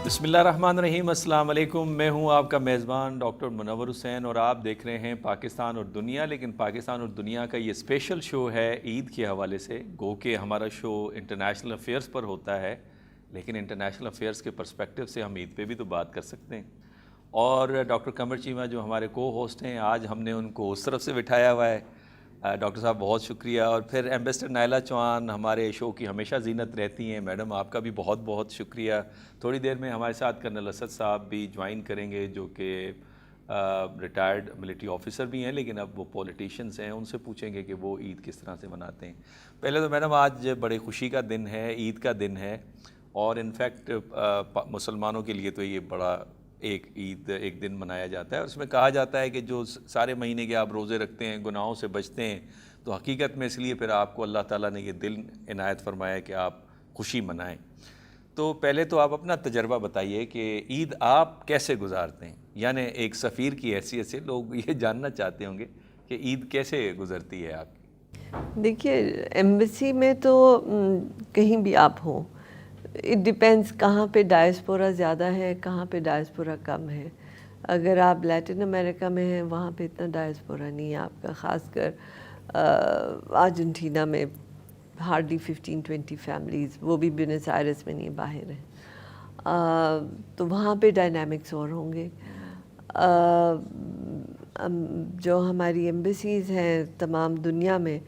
بسم اللہ الرحمن الرحیم، السلام علیکم۔ میں ہوں آپ کا میزبان ڈاکٹر منور حسین اور آپ دیکھ رہے ہیں پاکستان اور دنیا۔ لیکن پاکستان اور دنیا کا یہ اسپیشل شو ہے عید کے حوالے سے، گو کہ ہمارا شو انٹرنیشنل افیئرز پر ہوتا ہے، لیکن انٹرنیشنل افیئرز کے پرسپیکٹیو سے ہم عید پہ بھی تو بات کر سکتے ہیں۔ اور ڈاکٹر قمر چیمہ جو ہمارے کو ہوسٹ ہیں، آج ہم نے ان کو اس طرف سے بٹھایا ہوا ہے۔ ڈاکٹر صاحب بہت شکریہ۔ اور پھر ایمبیسڈر نائلہ چوہان ہمارے شو کی ہمیشہ زینت رہتی ہیں، میڈم آپ کا بھی بہت بہت شکریہ۔ تھوڑی دیر میں ہمارے ساتھ کرنل اسد صاحب بھی جوائن کریں گے، جو کہ ریٹائرڈ ملٹری آفیسر بھی ہیں لیکن اب وہ پولیٹیشینز ہیں، ان سے پوچھیں گے کہ وہ عید کس طرح سے مناتے ہیں۔ پہلے تو میڈم آج بڑے خوشی کا دن ہے، عید کا دن ہے، اور انفیکٹ مسلمانوں کے لیے تو یہ بڑا ایک عید ایک دن منایا جاتا ہے، اور اس میں کہا جاتا ہے کہ جو سارے مہینے کے آپ روزے رکھتے ہیں، گناہوں سے بچتے ہیں، تو حقیقت میں اس لیے پھر آپ کو اللہ تعالیٰ نے یہ دل عنایت فرمایا کہ آپ خوشی منائیں۔ تو پہلے تو آپ اپنا تجربہ بتائیے کہ عید آپ کیسے گزارتے ہیں، یعنی ایک سفیر کی حیثیت سے لوگ یہ جاننا چاہتے ہوں گے کہ عید کیسے گزرتی ہے آپ کی۔ دیکھیے، ایمبیسی میں تو کہیں بھی آپ ہوں، اٹ ڈیپینڈس کہاں پہ ڈائسپورا زیادہ ہے، کہاں پہ ڈائسپورا کم ہے۔ اگر آپ لیٹن امریکہ میں ہیں، وہاں پہ اتنا ڈائسپورا نہیں ہے آپ کا، خاص کر ارجنٹینا میں ہارڈلی 15-20 فیملیز، وہ بھی بینس آئرس میں نہیں، باہر ہیں، تو وہاں پہ ڈائنامکس اور ہوں گے۔ جو ہماری ایمبیسیز ہیں تمام دنیا میں،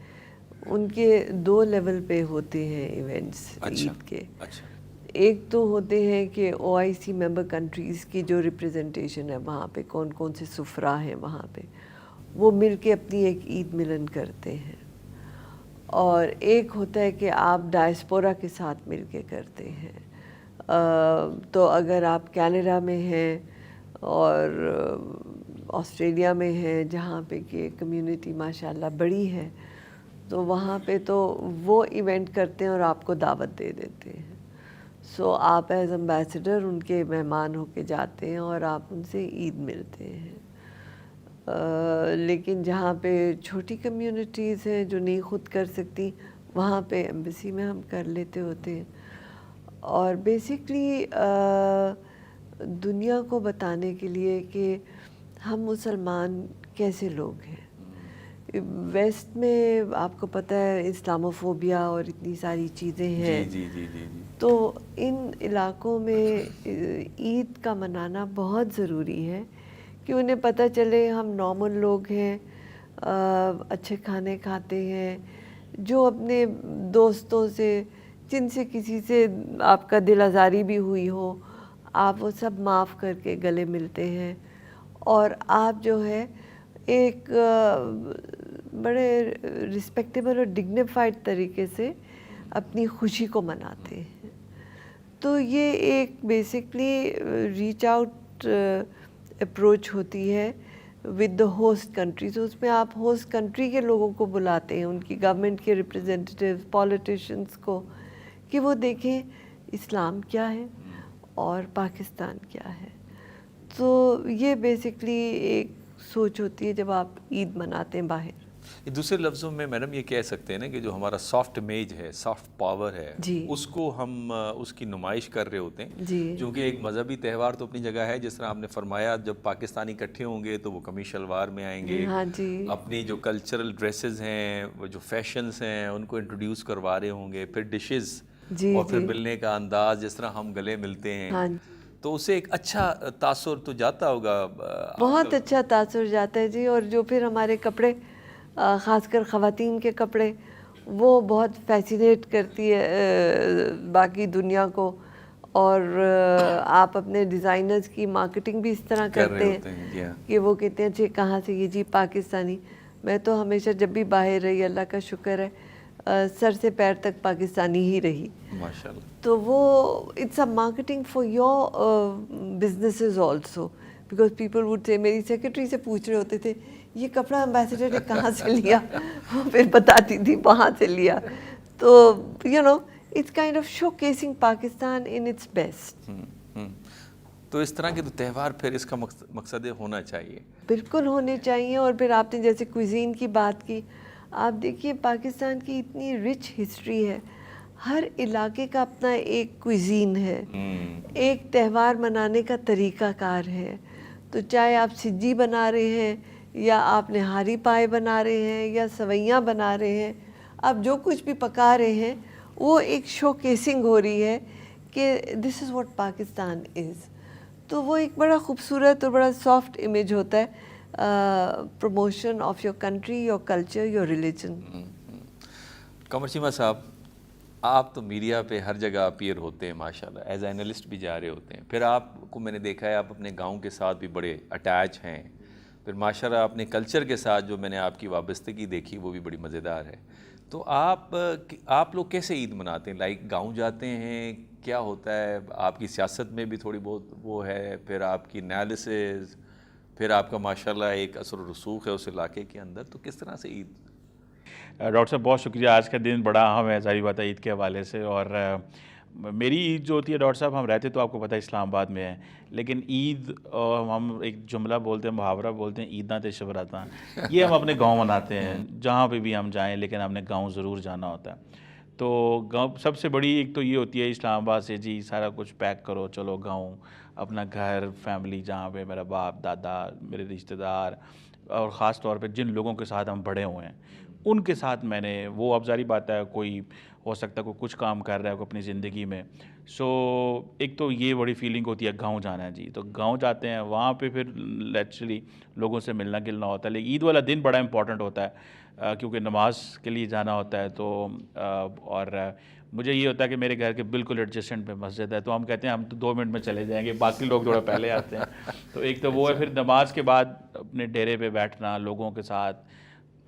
ان کے 2 لیول پہ ہوتے ہیں ایونٹس عید کے۔ ایک تو ہوتے ہیں کہ OIC ممبر کنٹریز کی جو ریپریزنٹیشن ہے، وہاں پہ کون کون سے سفراء ہیں، وہاں پہ وہ مل کے اپنی ایک عید ملن کرتے ہیں۔ اور ایک ہوتا ہے کہ آپ ڈائسپورا کے ساتھ مل کے کرتے ہیں۔ تو اگر آپ کینیڈا میں ہیں اور آسٹریلیا میں ہیں، جہاں پہ کہ کمیونٹی ماشاءاللہ بڑی ہے، تو وہاں پہ تو وہ ایونٹ کرتے ہیں اور آپ کو دعوت دے دیتے ہیں۔ سو آپ ایز امبیسڈر ان کے مہمان ہو کے جاتے ہیں اور آپ ان سے عید ملتے ہیں۔ لیکن جہاں پہ چھوٹی کمیونٹیز ہیں جو نہیں خود کر سکتی، وہاں پہ ایمبیسی میں ہم کر لیتے ہوتے ہیں۔ اور بیسکلی دنیا کو بتانے کے لیے کہ ہم مسلمان کیسے لوگ ہیں۔ ویسٹ میں آپ کو پتہ ہے اسلاموفوبیا اور اتنی ساری چیزیں ہیں، تو ان علاقوں میں عید کا منانا بہت ضروری ہے کہ انہیں پتہ چلے ہم نارمل لوگ ہیں، اچھے کھانے کھاتے ہیں، جو اپنے دوستوں سے، جن سے کسی سے آپ کا دل آزاری بھی ہوئی ہو، آپ وہ سب معاف کر کے گلے ملتے ہیں، اور آپ جو ہے ایک بڑے رسپیکٹیبل اور ڈگنیفائڈ طریقے سے اپنی خوشی کو مناتے ہیں۔ تو یہ ایک بیسکلی ریچ آؤٹ اپروچ ہوتی ہے ود دا ہوسٹ کنٹری۔ تو اس میں آپ ہوسٹ کنٹری کے لوگوں کو بلاتے ہیں، ان کی گورنمنٹ کے ریپریزنٹیو، پولیٹیشنز کو، کہ وہ دیکھیں اسلام کیا ہے اور پاکستان کیا ہے۔ تو یہ بیسکلی ایک سوچ ہوتی ہے جب آپ عید مناتے ہیں باہر۔ دوسرے لفظوں میں میڈم یہ کہہ سکتے ہیں نا کہ جو ہمارا سافٹ امیج ہے، سافٹ پاور ہے، اس کو ہم اس کی نمائش کر رہے ہوتے ہیں، چونکہ ایک مذہبی تہوار تو اپنی جگہ ہے، جس طرح آپ نے فرمایا جب پاکستانی اکٹھے ہوں گے تو وہ قمیص شلوار میں آئیں گے، اپنی جو کلچرل ڈریسز ہیں، وہ جو فیشنز ہیں، ان کو انٹروڈیوس کروا رہے ہوں گے، پھر ڈشز اور پھر ملنے کا انداز، جس طرح ہم گلے ملتے ہیں، تو اسے ایک اچھا تاثر تو جاتا ہوگا، بہت اچھا تاثر جاتا ہے جی۔ اور جو پھر ہمارے کپڑے، خاص کر خواتین کے کپڑے، وہ بہت فیسینیٹ کرتی ہے باقی دنیا کو، اور آپ اپنے ڈیزائنرز کی مارکیٹنگ بھی اس طرح کرتے ہیں کہ وہ کہتے ہیں جی کہاں سے یہ جی پاکستانی۔ میں تو ہمیشہ جب بھی باہر رہی، اللہ کا شکر ہے، سر سے پیر تک پاکستانی ہی رہی ماشاءاللہ۔ تو وہ it's a marketing for your businesses also, because people would say, میری سیکرٹری سے پوچھ رہے ہوتے تھے یہ کپڑا امبیسڈر نے کہاں سے لیا، وہ پھر بتاتی تھی وہاں سے لیا۔ تو you know it's kind of showcasing Pakistan in its best. تو اس طرح کے تو تہوار پھر اس کا مقصد ہونا چاہیے، بالکل ہونے چاہیے۔ اور پھر آپ نے جیسے کوزین کی بات کی، آپ دیکھیے پاکستان کی اتنی رچ ہسٹری ہے، ہر علاقے کا اپنا ایک کوزین ہے، ایک تہوار منانے کا طریقہ کار ہے. تو چاہے آپ سجی بنا رہے ہیں یا آپ نہاری پائے بنا رہے ہیں یا سوئیاں بنا رہے ہیں، آپ جو کچھ بھی پکا رہے ہیں وہ ایک شو کیسنگ ہو رہی ہے کہ دس از واٹ پاکستان از. تو وہ ایک بڑا خوبصورت اور بڑا سافٹ امیج ہوتا ہے، promotion of your country, your culture, your religion. Qamar Cheema صاحب، آپ تو میڈیا پہ ہر جگہ اپیئر ہوتے ہیں ماشاءاللہ، ایز اے اینالسٹ بھی جا رہے ہوتے ہیں. پھر آپ کو میں نے دیکھا ہے آپ اپنے گاؤں کے ساتھ بھی بڑے اٹیچ ہیں. پھر ماشاءاللہ اپنے کلچر کے ساتھ جو میں نے آپ کی وابستگی دیکھی وہ بھی بڑی مزیدار ہے. تو آپ لوگ کیسے عید مناتے ہیں؟ لائک گاؤں جاتے ہیں، کیا ہوتا ہے؟ آپ کی سیاست میں بھی تھوڑی بہت وہ ہے، پھر آپ کی انالیسز، پھر آپ کا ماشاءاللہ ایک اثر و رسوخ ہے اس علاقے کے اندر. تو کس طرح سے عید؟ ڈاکٹر صاحب بہت شکریہ. آج کا دن بڑا اہم ہے ظاہری بات ہے عید کے حوالے سے. اور میری عید جو ہوتی ہے ڈاکٹر صاحب، ہم رہتے تو آپ کو پتہ ہے اسلام آباد میں ہیں، لیکن عید ہم ایک جملہ بولتے ہیں، محاورہ بولتے ہیں، عیداں تے شبراتاں، یہ ہم اپنے گاؤں مناتے ہیں جہاں پہ بھی ہم جائیں، لیکن ہم نے گاؤں ضرور جانا ہوتا ہے. تو گاؤں سب سے بڑی ایک تو یہ ہوتی ہے اسلام آباد سے جی سارا کچھ پیک کرو چلو گاؤں، اپنا گھر، فیملی جہاں پہ میرا باپ دادا، میرے رشتہ دار، اور خاص طور پہ جن لوگوں کے ساتھ ہم بڑے ہوئے ہیں ان کے ساتھ میں نے وہ اب ظاہری بات ہے کوئی ہو سکتا ہے کوئی کچھ کام کر رہا ہے کوئی اپنی زندگی میں. سو ایک تو یہ بڑی فیلنگ ہوتی ہے گاؤں جانا ہے جی. تو گاؤں جاتے ہیں، وہاں پہ پھر نیچرلی لوگوں سے ملنا گلنا ہوتا ہے. لیکن عید والا دن بڑا امپورٹنٹ ہوتا ہے کیونکہ نماز کے لیے جانا ہوتا ہے. تو اور مجھے یہ ہوتا ہے کہ میرے گھر کے بالکل ایڈجسٹنٹ پہ مسجد ہے، تو ہم کہتے ہیں ہم تو 2 منٹ میں چلے جائیں گے، باقی لوگ تھوڑا پہلے آتے ہیں. تو ایک تو وہ ہے، پھر نماز کے بعد اپنے ڈیرے پہ بیٹھنا، لوگوں کے ساتھ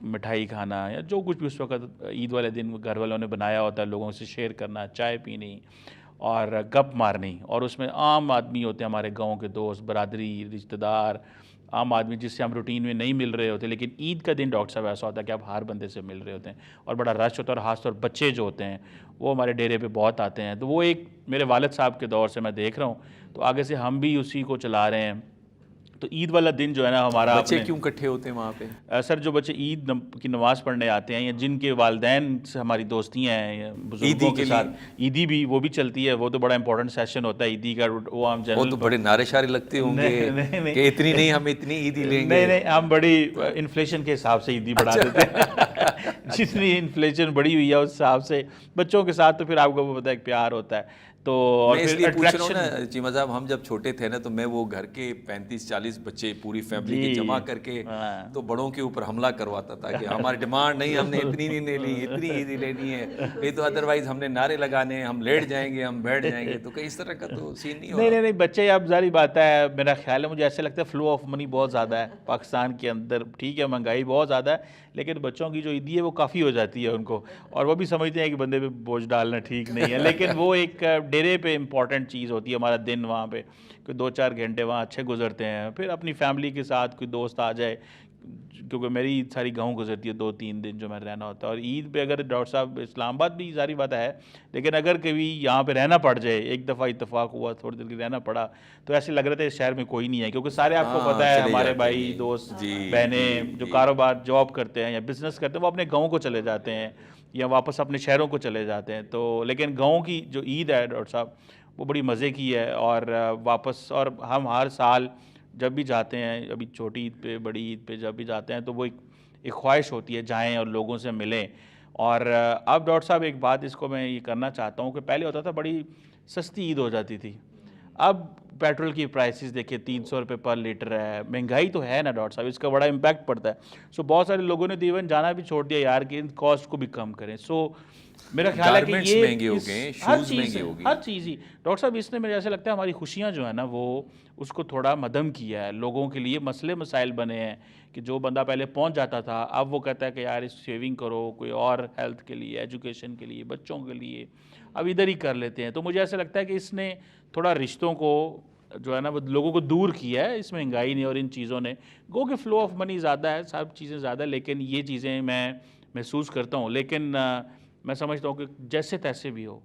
مٹھائی کھانا یا جو کچھ بھی اس وقت عید والے دن گھر والوں نے بنایا ہوتا ہے، لوگوں سے شیئر کرنا، چائے پینی اور گپ مارنی. اور اس میں عام آدمی ہوتے ہیں ہمارے گاؤں کے دوست، برادری، رشتہ دار، عام آدمی جس سے ہم روٹین میں نہیں مل رہے ہوتے. لیکن عید کا دن ڈاکٹر صاحب ایسا ہوتا ہے کہ آپ ہر بندے سے مل رہے ہوتے ہیں اور بڑا رش ہوتا ہے. اور خاص طور بچے جو ہوتے ہیں وہ ہمارے ڈیرے پہ بہت آتے ہیں. تو وہ ایک میرے والد صاحب کے دور سے میں دیکھ رہا ہوں، تو آگے سے ہم بھی اسی کو چلا رہے ہیں. تو عید والا دن جو ہے نا ہمارا بچے کیوں اکٹھے ہوتے ہیں وہاں پہ؟ سر جو بچے عید کی نماز پڑھنے آتے ہیں یا جن کے والدین سے ہماری دوستیاں ہیں یا بزرگوں کے ساتھ عیدی بھی وہ بھی چلتی ہے. وہ تو بڑا امپورٹنٹ سیشن ہوتا ہے عیدی کا. وہ ہم وہ تو بڑے نعرے شعرے لگتے ہوں گے کہ اتنی نہیں ہم اتنی عیدی لیں گے. نہیں ہم بڑی انفلیشن کے حساب سے عیدی بڑھا دیتے ہیں. جتنی انفلیشن بڑی ہوئی ہے اس حساب سے بچوں کے ساتھ تو پھر آپ کو وہ پتہ ہے ایک پیار ہوتا ہے. تو اور میں اس پھر لیے پوچھ رہا ہوں نا چیمہ صاحب، ہم جب چھوٹے تھے نا تو میں وہ گھر کے 35-40 بچے پوری فیملی کے جمع کر کے تو بڑوں کے اوپر حملہ کرواتا تھا کہ ہماری ڈیمانڈ نہیں، ہم نے اتنی نہیں لے لی، اتنی عیدی لینی ہے، یہ تو ادروائز ہم نے نعرے لگانے ہیں، ہم لیٹ جائیں گے، ہم بیٹھ جائیں گے. تو کہیں اس طرح کا تو سین نہیں ہو رہا؟ نہیں بچے اب ظاہری بات ہے، میرا خیال ہے مجھے ایسے لگتا ہے فلو آف منی بہت زیادہ ہے پاکستان کے اندر. ٹھیک ہے مہنگائی بہت زیادہ ہے، لیکن بچوں کی جو عیدی ہے وہ کافی ہو جاتی ہے ان کو، اور وہ بھی سمجھتے ہیں کہ بندے پہ بوجھ ڈالنا ٹھیک نہیں ہے. لیکن وہ ایک ڈیرے پہ امپورٹنٹ چیز ہوتی ہے. ہمارا دن وہاں پہ کوئی 2-4 گھنٹے وہاں اچھے گزرتے ہیں. پھر اپنی فیملی کے ساتھ کوئی دوست آ جائے، کیونکہ میری عید ساری گاؤں گزرتی ہے 2-3 دن جو میں رہنا ہوتا ہے. اور عید پہ اگر ڈاکٹر صاحب اسلام آباد بھی ساری بات ہے، لیکن اگر کبھی یہاں پہ رہنا پڑ جائے، ایک دفعہ اتفاق ہوا تھوڑی دیر رہنا پڑا، تو ایسے لگ رہا تھا اس شہر میں کوئی نہیں ہے، کیونکہ سارے آپ کو پتہ ہے ہمارے بھائی دوست بہنیں جو کاروبار جاب کرتے ہیں یا بزنس کرتے ہیں وہ اپنے گاؤں کو چلے جاتے ہیں یا واپس اپنے شہروں کو چلے جاتے ہیں. تو لیکن گاؤں کی جو عید ہے ڈاکٹر صاحب وہ بڑی مزے کی ہے. اور واپس اور ہم ہر سال جب بھی جاتے ہیں، ابھی چھوٹی عید پہ بڑی عید پہ جب بھی جاتے ہیں تو وہ ایک خواہش ہوتی ہے جائیں اور لوگوں سے ملیں. اور اب ڈاکٹر صاحب ایک بات اس کو میں یہ کرنا چاہتا ہوں کہ پہلے ہوتا تھا بڑی سستی عید ہو جاتی تھی. اب پیٹرول کی پرائسز دیکھیں 300 روپے پر لیٹر ہے. مہنگائی تو ہے نا ڈاکٹر صاحب، اس کا بڑا امپیکٹ پڑتا ہے. سو بہت سارے لوگوں نے تو ایون جانا بھی چھوڑ دیا یار کہ ان کاسٹ کو بھی کم کریں. سو میرا خیال ہے کہ یہ مہنگے ہو گئے، ہر شوز چیز مہنگی ہو گئی. ہر چیز ہی ڈاکٹر صاحب اس نے مجھے ایسا لگتا ہے ہماری خوشیاں جو ہے نا وہ اس کو تھوڑا مدھم کیا ہے. لوگوں کے لیے مسئلے مسائل بنے ہیں کہ جو بندہ پہلے پہنچ جاتا تھا اب وہ کہتا ہے کہ یار اس سیونگ کرو کوئی اور ہیلتھ کے لیے، ایجوکیشن کے لیے، بچوں کے لیے، اب ادھر ہی کر لیتے ہیں. تو مجھے ایسا لگتا ہے کہ اس نے تھوڑا رشتوں کو جو ہے نا وہ لوگوں کو دور کیا ہے اس مہنگائی نے اور ان چیزوں نے. گو کہ فلو آف منی زیادہ ہے، سب چیزیں زیادہ، لیکن یہ چیزیں میں محسوس کرتا ہوں. لیکن میں سمجھتا ہوں کہ جیسے تیسے بھی ہو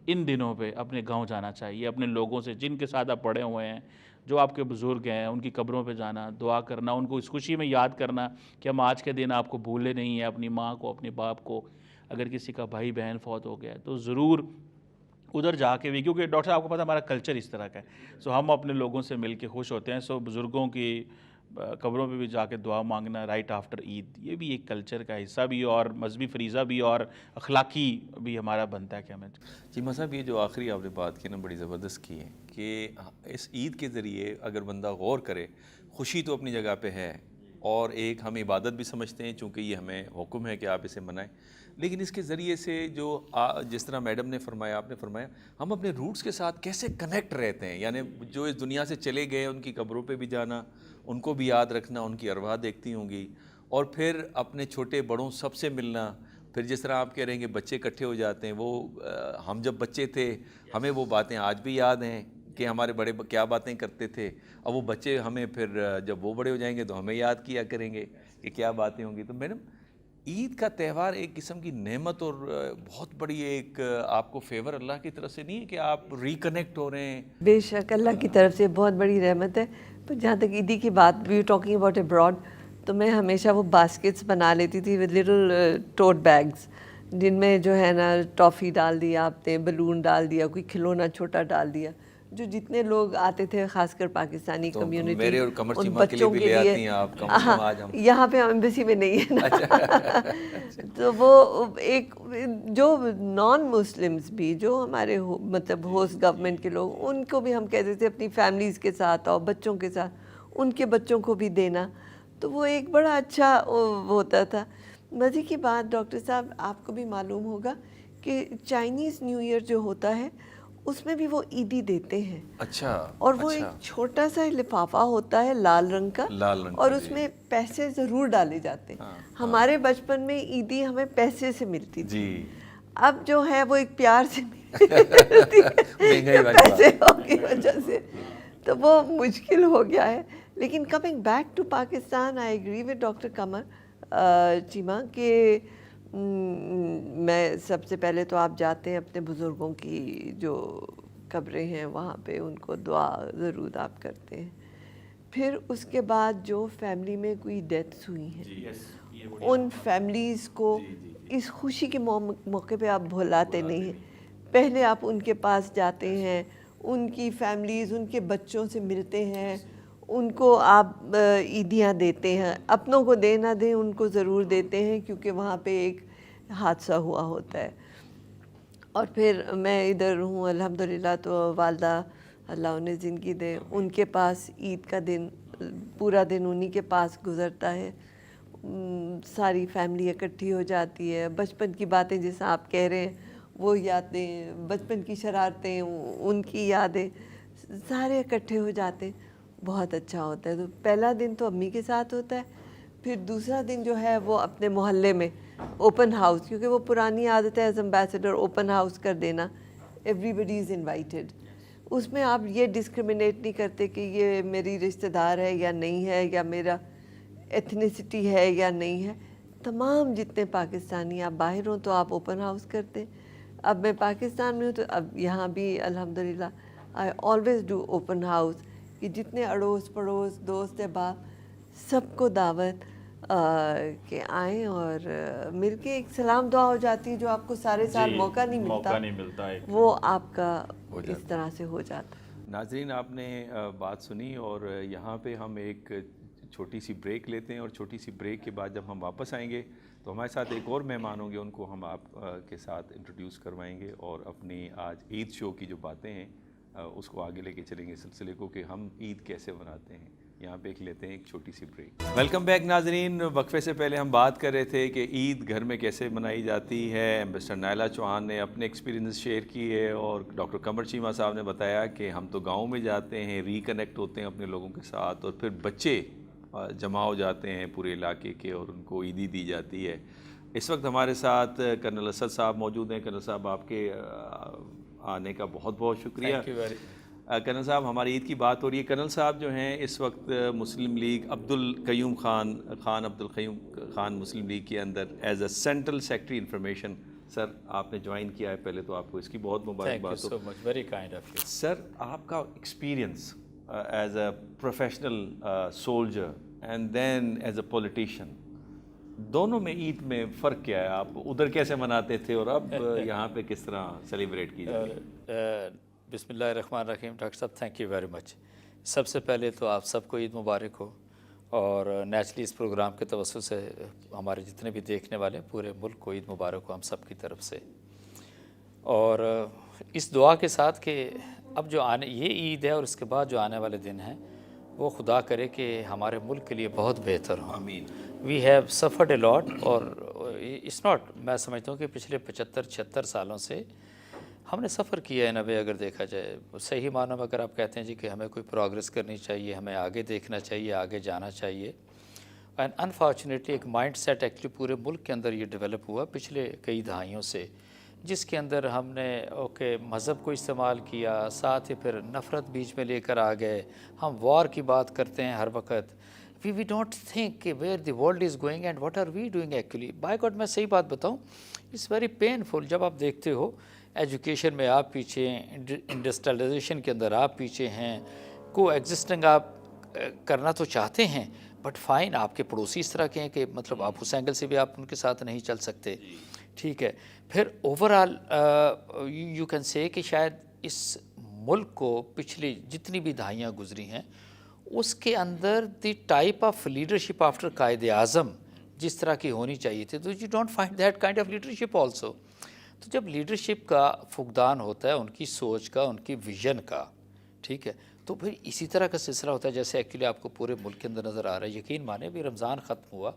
ان دنوں پہ اپنے گاؤں جانا چاہیے، اپنے لوگوں سے جن کے ساتھ آپ پڑے ہوئے ہیں، جو آپ کے بزرگ ہیں، ان کی قبروں پہ جانا، دعا کرنا، ان کو اس خوشی میں یاد کرنا کہ ہم آج کے دن آپ کو بھولے نہیں ہیں، اپنی ماں کو، اپنے باپ کو. اگر کسی کا بھائی بہن فوت ہو گیا ہے تو ضرور ادھر جا کے بھی، کیونکہ ڈاکٹر صاحب آپ کو پتہ ہمارا کلچر اس طرح کا ہے، سو ہم اپنے لوگوں سے مل کے خوش ہوتے ہیں. سو بزرگوں کی قبروں پہ بھی جا کے دعا مانگنا رائٹ آفٹر عید، یہ بھی ایک کلچر کا حصہ بھی اور مذہبی فریضہ بھی اور اخلاقی بھی ہمارا بنتا ہے کہ ہمیں. جی صاحب، یہ جو آخری آپ نے بات کی نا بڑی زبردست کی ہے کہ اس عید کے ذریعے اگر بندہ غور کرے، خوشی تو اپنی جگہ پہ ہے اور ایک ہم عبادت بھی سمجھتے ہیں چونکہ یہ ہمیں حکم ہے کہ آپ اسے منائیں، لیکن اس کے ذریعے سے جو جس طرح میڈم نے فرمایا، آپ نے فرمایا، ہم اپنے روٹس کے ساتھ کیسے کنیکٹ رہتے ہیں. یعنی جو اس دنیا سے چلے گئے ان کی قبروں پہ بھی جانا، ان کو بھی یاد رکھنا، ان کی ارواح دیکھتی ہوں گی، اور پھر اپنے چھوٹے بڑوں سب سے ملنا. پھر جس طرح آپ کہہ رہے ہیں کہ بچے اکٹھے ہو جاتے ہیں، وہ ہم جب بچے تھے ہمیں وہ باتیں آج بھی یاد ہیں کہ ہمارے بڑے کیا باتیں کرتے تھے، اور وہ بچے ہمیں پھر جب وہ بڑے ہو جائیں گے تو ہمیں یاد کیا کریں گے کہ کیا باتیں ہوں گی. تو میڈم، عید کا تہوار ایک قسم کی نعمت اور بہت بڑی ایک آپ کو فیور اللہ کی طرف سے نہیں ہے کہ آپ ریکنیکٹ ہو رہے ہیں؟ بے شک اللہ کی طرف سے بہت بڑی رحمت ہے. پر جہاں تک عیدی کی بات، وی ٹاکنگ اباؤٹ ابراڈ، تو میں ہمیشہ وہ باسکٹس بنا لیتی تھی ود لٹل ٹوٹ بیگس، جن میں جو ہے نا ٹافی ڈال دیا آپ نے، بلون ڈال دیا، کوئی کھلونا چھوٹا ڈال دیا. جو جتنے لوگ آتے تھے خاص کر پاکستانی کمیونٹی، میرے اور قمر ان چیمہ کے لیے بچوں بھی کے لے آتی لیے، ہیں آپ کم از کم آج ہم. یہاں پہ ایمبیسی میں نہیں ہے نا. تو وہ ایک جو نان مسلمز بھی، جو ہمارے مطلب ہوسٹ گورنمنٹ کے لوگ، ان کو بھی ہم کہتے تھے اپنی فیملیز کے ساتھ اور بچوں کے ساتھ ان کے بچوں کو بھی دینا. تو وہ ایک بڑا اچھا ہوتا تھا. مزے کی بات ڈاکٹر صاحب، آپ کو بھی معلوم ہوگا کہ چائنیز نیو ایئر جو ہوتا ہے اس میں بھی وہ عیدی دیتے ہیں. اچھا. اور وہ ایک چھوٹا سا لفافہ ہوتا ہے لال رنگ کا، اور اس میں پیسے ضرور ڈالے جاتے ہیں. ہمارے بچپن میں عیدی ہمیں پیسے سے ملتی تھی، اب جو ہے وہ ایک پیار سے ملتی ہے پیسے کی وجہ سے، تو وہ مشکل ہو گیا ہے. لیکن coming back to Pakistan, I agree with doctor Qamar Cheema کہ میں سب سے پہلے تو آپ جاتے ہیں اپنے بزرگوں کی جو قبریں ہیں وہاں پہ ان کو دعا ضرور آپ کرتے ہیں. پھر اس کے بعد جو فیملی میں کوئی ڈیتھس ہوئی ہیں ان فیملیز کو اس خوشی کے موقع پہ آپ بھلاتے نہیں ہیں. پہلے آپ ان کے پاس جاتے ہیں، ان کی فیملیز، ان کے بچوں سے ملتے ہیں، ان کو آپ عیدیاں دیتے ہیں. اپنوں کو دے نہ دیں، ان کو ضرور دیتے ہیں کیونکہ وہاں پہ ایک حادثہ ہوا ہوتا ہے. اور پھر میں ادھر ہوں الحمدللہ، تو والدہ اللہ انہیں زندگی دے، ان کے پاس عید کا دن پورا دن انہی کے پاس گزرتا ہے. ساری فیملی اکٹھی ہو جاتی ہے، بچپن کی باتیں جیسا آپ کہہ رہے ہیں وہ یادیں، بچپن کی شرارتیں، ان کی یادیں، سارے اکٹھے ہو جاتے ہیں. بہت اچھا ہوتا ہے. تو پہلا دن تو امی کے ساتھ ہوتا ہے. پھر دوسرا دن جو ہے وہ اپنے محلے میں اوپن ہاؤس، کیونکہ وہ پرانی عادت ہے ایز امبیسڈر اوپن ہاؤس کر دینا، ایوری بڈی از انوائٹیڈ. اس میں آپ یہ ڈسکرمنیٹ نہیں کرتے کہ یہ میری رشتہ دار ہے یا نہیں ہے، یا میرا ایتھنیسٹی ہے یا نہیں ہے. تمام جتنے پاکستانی آپ باہر ہوں تو آپ اوپن ہاؤس کرتے. اب میں پاکستان میں ہوں تو اب یہاں بھی الحمدللہ I always do open house, کہ جتنے اڑوس پڑوس دوست احباب سب کو دعوت کہ آئیں اور مل کے ایک سلام دعا ہو جاتی ہے جو آپ کو سارے سال موقع نہیں ملتا، وہ آپ کا اس طرح سے ہو جاتا. ناظرین، آپ نے بات سنی، اور یہاں پہ ہم ایک چھوٹی سی بریک لیتے ہیں، اور چھوٹی سی بریک کے بعد جب ہم واپس آئیں گے تو ہمارے ساتھ ایک اور مہمان ہوں گے، ان کو ہم آپ کے ساتھ انٹروڈیوس کروائیں گے، اور اپنی آج عید شو کی جو باتیں ہیں اس کو آگے لے کے چلیں گے سلسلے کو کہ ہم عید کیسے مناتے ہیں. یہاں پہ لیتے ہیں ایک چھوٹی سی بریک. ویلکم بیک ناظرین. وقفے سے پہلے ہم بات کر رہے تھے کہ عید گھر میں کیسے منائی جاتی ہے. مسٹر نائلہ چوہان نے اپنے ایکسپیرینس شیئر کیے، اور ڈاکٹر قمر چیمہ صاحب نے بتایا کہ ہم تو گاؤں میں جاتے ہیں، ریکنیکٹ ہوتے ہیں اپنے لوگوں کے ساتھ، اور پھر بچے جمع ہو جاتے ہیں پورے علاقے کے اور ان کو عیدی دی جاتی ہے. اس وقت ہمارے ساتھ کرنل اسد صاحب موجود ہیں. کرنل صاحب، آپ کے آنے کا بہت بہت شکریہ. کرنل صاحب، ہماری عید کی بات ہو رہی ہے. کرنل صاحب جو ہیں اس وقت مسلم لیگ عبد القیوم خان مسلم لیگ کے اندر as a central secretary information. Sir, آپ نے جوائن کیا ہے پہلے تو آپ کو اس کی بہت مبارکباد ہو. Very kind of you. Sir, آپ کا experience as a professional soldier and then as a politician, دونوں میں عید میں فرق کیا ہے؟ آپ ادھر کیسے مناتے تھے اور اب یہاں پہ کس طرح سیلیبریٹ کی جاتی ہے؟ بسم اللہ الرحمن الرحیم. ڈاکٹر صاحب تھینک یو ویری مچ. سب سے پہلے تو آپ سب کو عید مبارک ہو، اور نیچرلی اس پروگرام کے توسط سے ہمارے جتنے بھی دیکھنے والے پورے ملک کو عید مبارک ہو ہم سب کی طرف سے. اور اس دعا کے ساتھ کہ اب جو یہ عید ہے اور اس کے بعد جو آنے والے دن ہیں وہ خدا کرے کہ ہمارے ملک کے لیے بہت بہتر ہوں. آمین. وی ہیو سفرڈ اے لاٹ، اور اٹس ناٹ، میں سمجھتا ہوں کہ پچھلے 75-76 سالوں سے ہم نے سفر کیا ہے نبے. اگر دیکھا جائے صحیح معنوں میں اگر آپ کہتے ہیں جی کہ ہمیں کوئی پروگرس کرنی چاہیے، ہمیں آگے دیکھنا چاہیے، آگے جانا چاہیے. اینڈ انفارچونیٹلی ایک مائنڈ سیٹ ایکچولی پورے ملک کے اندر یہ ڈیولپ ہوا پچھلے کئی دہائیوں سے، جس کے اندر ہم نے مذہب کو استعمال کیا، ساتھ ہی پھر نفرت بیچ میں لے کر آ گئے. ہم وار کی بات کرتے ہیں ہر وقت. وی ڈونٹ تھنک کہ where the world is going and what are we doing actually. By god میں صحیح بات بتاؤں، اٹس ویری پینفل. جب آپ دیکھتے ہو ایجوکیشن میں آپ پیچھے ہیں، انڈسٹریلائزیشن کے اندر آپ پیچھے ہیں، کو ایگزسٹنگ آپ کرنا تو چاہتے ہیں بٹ فائن آپ کے پڑوسی اس طرح کے ہیں کہ مطلب آپ اس اینگل سے بھی آپ ان کے ساتھ نہیں چل سکتے. ٹھیک ہے، پھر over all you can say کہ شاید اس ملک کو پچھلی جتنی بھی دہائیاں گزری ہیں اس کے اندر the type of leadership after Quaid Azam جس طرح کی ہونی چاہیے تھی، تو you don't find that kind of leadership also. تو جب لیڈرشپ کا فقدان ہوتا ہے ان کی سوچ کا، ان کی ویژن کا، ٹھیک ہے، تو پھر اسی طرح کا سلسلہ ہوتا ہے جیسے ایکچولی آپ کو پورے ملک کے اندر نظر آ رہا ہے. یقین مانے بھی رمضان ختم ہوا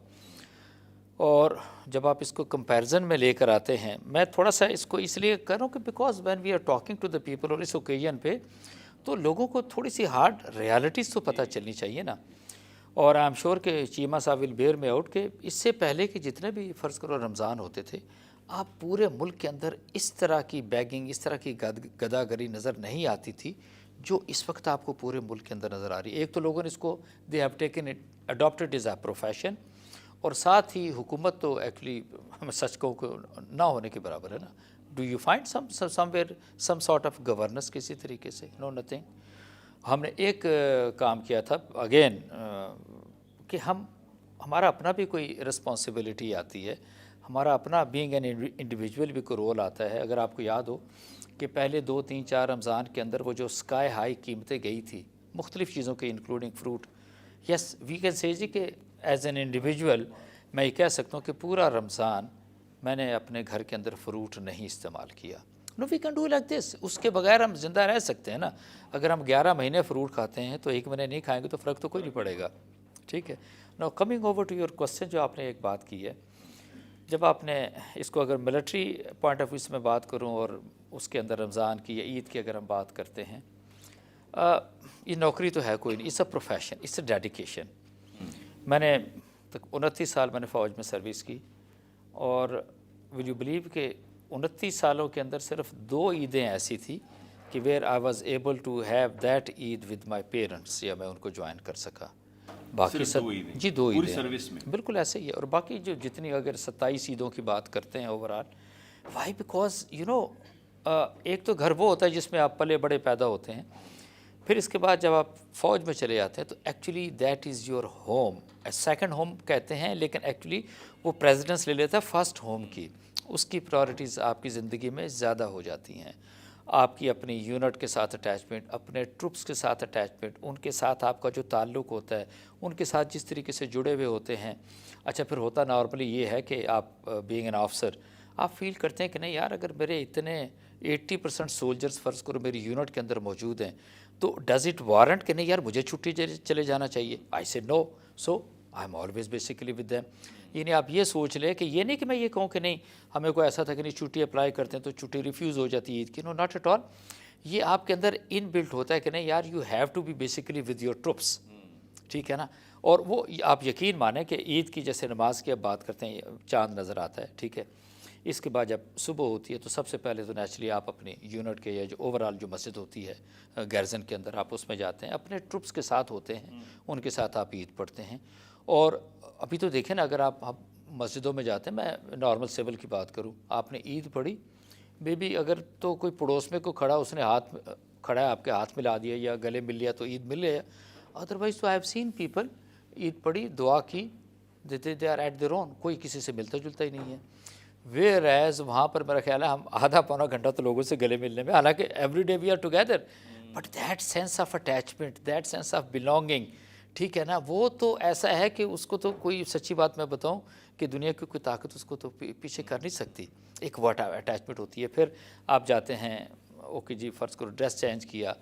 اور جب آپ اس کو کمپیریزن میں لے کر آتے ہیں، میں تھوڑا سا اس کو اس لیے کر رہا ہوں کہ because when we are talking to the people, اور اس اوکیزن پہ تو لوگوں کو تھوڑی سی ہارڈ ریالٹیز تو پتہ چلنی چاہیے نا. اور آئی ایم شیور کہ چیمہ صاحب ول بیئر میں آؤٹ کہ اس سے پہلے کہ جتنے بھی فرض کرو رمضان ہوتے تھے، آپ پورے ملک کے اندر اس طرح کی بیگنگ، اس طرح کی گداگری نظر نہیں آتی تھی جو اس وقت آپ کو پورے ملک کے اندر نظر آ رہی ہے. ایک تو لوگوں نے اس کو they have taken it adapted as a profession, اور ساتھ ہی حکومت تو ایکچولی سچ کو نہ ہونے کے برابر ہے نا. Do you find some where some sort of governance کسی طریقے سے؟ نو نتھنگ. ہم نے ایک کام کیا تھا اگین کہ ہمارا اپنا بھی کوئی رسپانسبلٹی آتی ہے، ہمارا اپنا بینگ این انڈیویجول بھی کوئی رول آتا ہے. اگر آپ کو یاد ہو کہ پہلے 2-3-4 رمضان کے اندر وہ جو اسکائی ہائی قیمتیں گئی تھی مختلف چیزوں کے including fruit, yes we can سے جی کہ ایز این انڈیویجول میں یہ کہہ سکتا ہوں کہ پورا رمضان میں نے اپنے گھر کے اندر فروٹ نہیں استعمال کیا. No we can do like this. اس کے بغیر ہم زندہ رہ سکتے ہیں نا. اگر ہم 11 مہینے فروٹ کھاتے ہیں تو 1 مہینے نہیں کھائیں گے تو فرق تو کوئی نہیں پڑے گا. ٹھیک ہے. Now coming over to your question, جو آپ نے ایک بات کی ہے، جب آپ نے اس کو اگر ملٹری پوائنٹ آف ویو سے میں بات کروں اور اس کے اندر رمضان کی یا عید کی اگر ہم بات کرتے ہیں، یہ نوکری تو ہے کوئی نہیں، it's a profession, it's a dedication. میں نے 29 سال میں نے فوج میں سروس کی، اور ول یو بلیو کہ 29 سالوں کے اندر صرف 2 عیدیں ایسی تھی کہ where I was able to have that Eid with my parents, یا میں ان کو جوائن کر سکا. باقی سب جی 2 عیدیں سروس میں بالکل ایسے ہی ہے. اور باقی جو جتنی اگر 27 عیدوں کی بات کرتے ہیں overall, why because you know ایک تو گھر وہ ہوتا ہے جس میں آپ پلے بڑے پیدا ہوتے ہیں، پھر اس کے بعد جب آپ فوج میں چلے جاتے ہیں تو actually that is your home. Second home کہتے ہیں لیکن ایکچولی وہ پریزیڈنس لے لیتا ہے فرسٹ ہوم کی. اس کی پرائرٹیز آپ کی زندگی میں زیادہ ہو جاتی ہیں. آپ کی اپنی یونٹ کے ساتھ اٹیچمنٹ، اپنے ٹروپس کے ساتھ اٹیچمنٹ، ان کے ساتھ آپ کا جو تعلق ہوتا ہے، ان کے ساتھ جس طریقے سے جڑے ہوئے ہوتے ہیں. اچھا پھر ہوتا نارملی یہ ہے کہ آپ بینگ این آفسر آپ فیل کرتے ہیں کہ نہیں یار، اگر میرے اتنے 80% سولجرز فرض کرو میری یونٹ کے اندر موجود ہیں تو ڈز اٹ وارنٹ کہ نہیں یار مجھے چھٹی چلے جانا چاہیے؟ I say no. So I am always basically with them. یعنی آپ یہ سوچ لیں کہ یہ نہیں کہ میں یہ کہوں کہ نہیں ہمیں کوئی ایسا تھا کہ نہیں چھٹی اپلائی کرتے ہیں تو چھٹی ریفیوز ہو جاتی ہے عید کی. نو ناٹ ایٹ آل. یہ آپ کے اندر ان بلٹ ہوتا ہے کہ نہیں یار you have to be basically with your troops. ٹھیک ہے نا. اور وہ آپ یقین مانیں کہ عید کی جیسے نماز کی اب بات کرتے ہیں، چاند نظر آتا ہے، ٹھیک ہے، اس کے بعد جب صبح ہوتی ہے تو سب سے پہلے تو نیچرلی آپ اپنی یونٹ کے یا جو اوور آل جو مسجد ہوتی ہے گیرزن کے اندر آپ اس میں جاتے ہیں، اپنے ٹروپس کے ساتھ ہوتے ہیں، ان کے ساتھ آپ عید پڑھتے ہیں. اور ابھی تو دیکھیں نا، اگر آپ مسجدوں میں جاتے ہیں، میں نارمل سول کی بات کروں، آپ نے عید پڑھی مے بی اگر تو کوئی پڑوس میں کوئی کھڑا اس نے کھڑا ہے آپ کے ہاتھ ملا دیا یا گلے مل لیا تو عید مل گیا. ادروائز تو آئی ہیو سین پیپل عید پڑھی، دعا کی، they are at their own, کوئی کسی سے ملتا جلتا ہی نہیں ہے. ویئر ایز وہاں پر میرا خیال ہے ہم آدھا پونا گھنٹہ تو لوگوں سے گلے ملنے میں، حالانکہ every day we are together, but that sense of attachment, that sense of belonging, ٹھیک ہے نا، وہ تو ایسا ہے کہ اس کو تو کوئی سچی بات میں بتاؤں کہ دنیا کی کوئی طاقت اس کو تو پیچھے کر نہیں سکتی. ایک واٹ اٹیچمنٹ ہوتی ہے. پھر آپ جاتے ہیں، اوکے جی فرض کرو ڈریس چینج کیا،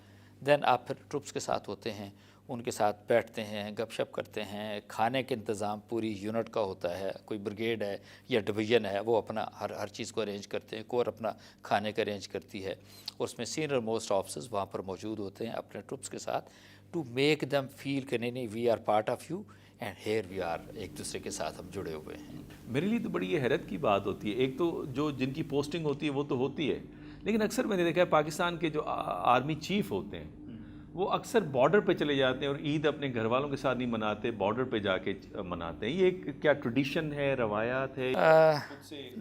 دین آپ پھر ٹروپس کے ساتھ ہوتے ہیں، ان کے ساتھ بیٹھتے ہیں، گپ شپ کرتے ہیں، کھانے کے انتظام پوری یونٹ کا ہوتا ہے، کوئی بریگیڈ ہے یا ڈویژن ہے وہ اپنا ہر چیز کو ارینج کرتے ہیں، کور اپنا کھانے کا ارینج کرتی ہے، اور اس میں سینئر موسٹ آفیسرز وہاں پر موجود ہوتے ہیں اپنے ٹروپس کے ساتھ ٹو میک دم فیل کہ نہیں we are part of you and here we are, ایک دوسرے کے ساتھ ہم جڑے ہوئے ہیں. میرے لیے تو بڑی یہ حیرت کی بات ہوتی ہے، ایک تو جو جن کی پوسٹنگ ہوتی ہے وہ تو ہوتی ہے، لیکن اکثر میں نے دیکھا ہے پاکستان کے جو آرمی چیف ہوتے ہیں وہ اکثر بارڈر پہ چلے جاتے ہیں اور عید اپنے گھر والوں کے ساتھ نہیں مناتے، بارڈر پہ جا کے مناتے ہیں. یہ ایک کیا ٹریڈیشن ہے، روایات ہے؟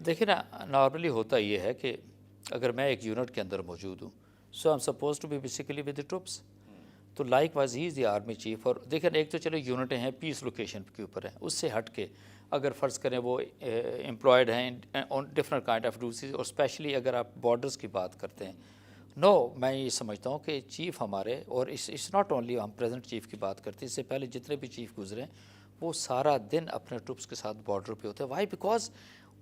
دیکھیں نا، نارملی ہوتا یہ ہے کہ اگر میں ایک یونٹ کے اندر موجود ہوں، so I am suppose to be basically with the troops, تو likewise he is the army chief. اور دیکھیں ایک تو چلو یونٹیں ہیں پیس لوکیشن کے اوپر ہیں، اس سے ہٹ کے اگر فرض کریں وہ امپلائڈ ہیں on different kind of duties, اور اسپیشلی اگر آپ بارڈرز کی بات کرتے ہیں، میں یہ سمجھتا ہوں کہ چیف ہمارے، اور اس ناٹ اونلی ہم پریزنٹ چیف کی بات کرتے ہیں، اس سے پہلے جتنے بھی چیف گزرے وہ سارا دن اپنے ٹروپس کے ساتھ بارڈر پہ ہوتے ہیں. وائی؟ بیکاز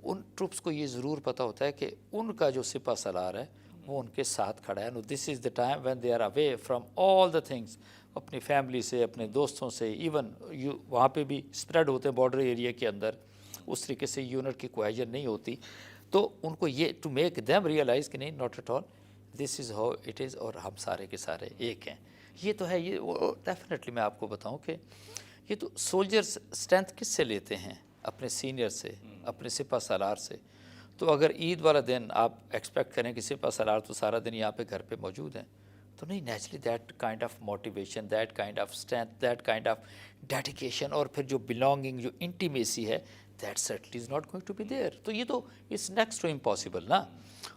ان ٹروپس کو یہ ضرور پتہ ہوتا ہے کہ ان کا جو سپہ سالار ہے وہ ان کے ساتھ کھڑا ہے. This is the time when they are away from all the things, اپنی فیملی سے، اپنے دوستوں سے، ایون وہاں پہ بھی اسپریڈ ہوتے ہیں بارڈر ایریا کے اندر، اس طریقے سے یونٹ کی کوہیژن نہیں ہوتی. تو ان کو یہ ٹو میک دیم ریئلائز کہ نہیں not at all this is how it is, اور ہم سارے کے سارے ایک ہیں. یہ تو ہے. یہ ڈیفینیٹلی میں آپ کو بتاؤں کہ یہ تو سولجرز اسٹرینتھ کس سے لیتے ہیں؟ اپنے سینئر سے، اپنے سپہ سالار سے. تو اگر عید والا دن آپ ایکسپیکٹ کریں کہ سپہ سالار تو سارا دن یہاں پہ گھر پہ موجود ہیں، تو نہیں، naturally that kind of motivation, that kind of strength, that kind of dedication, اور پھر جو بلانگنگ، جو انٹیمیسی ہے، that certainly is not going to be there. تو یہ تو اٹس نیکسٹ ٹو امپاسبل نا.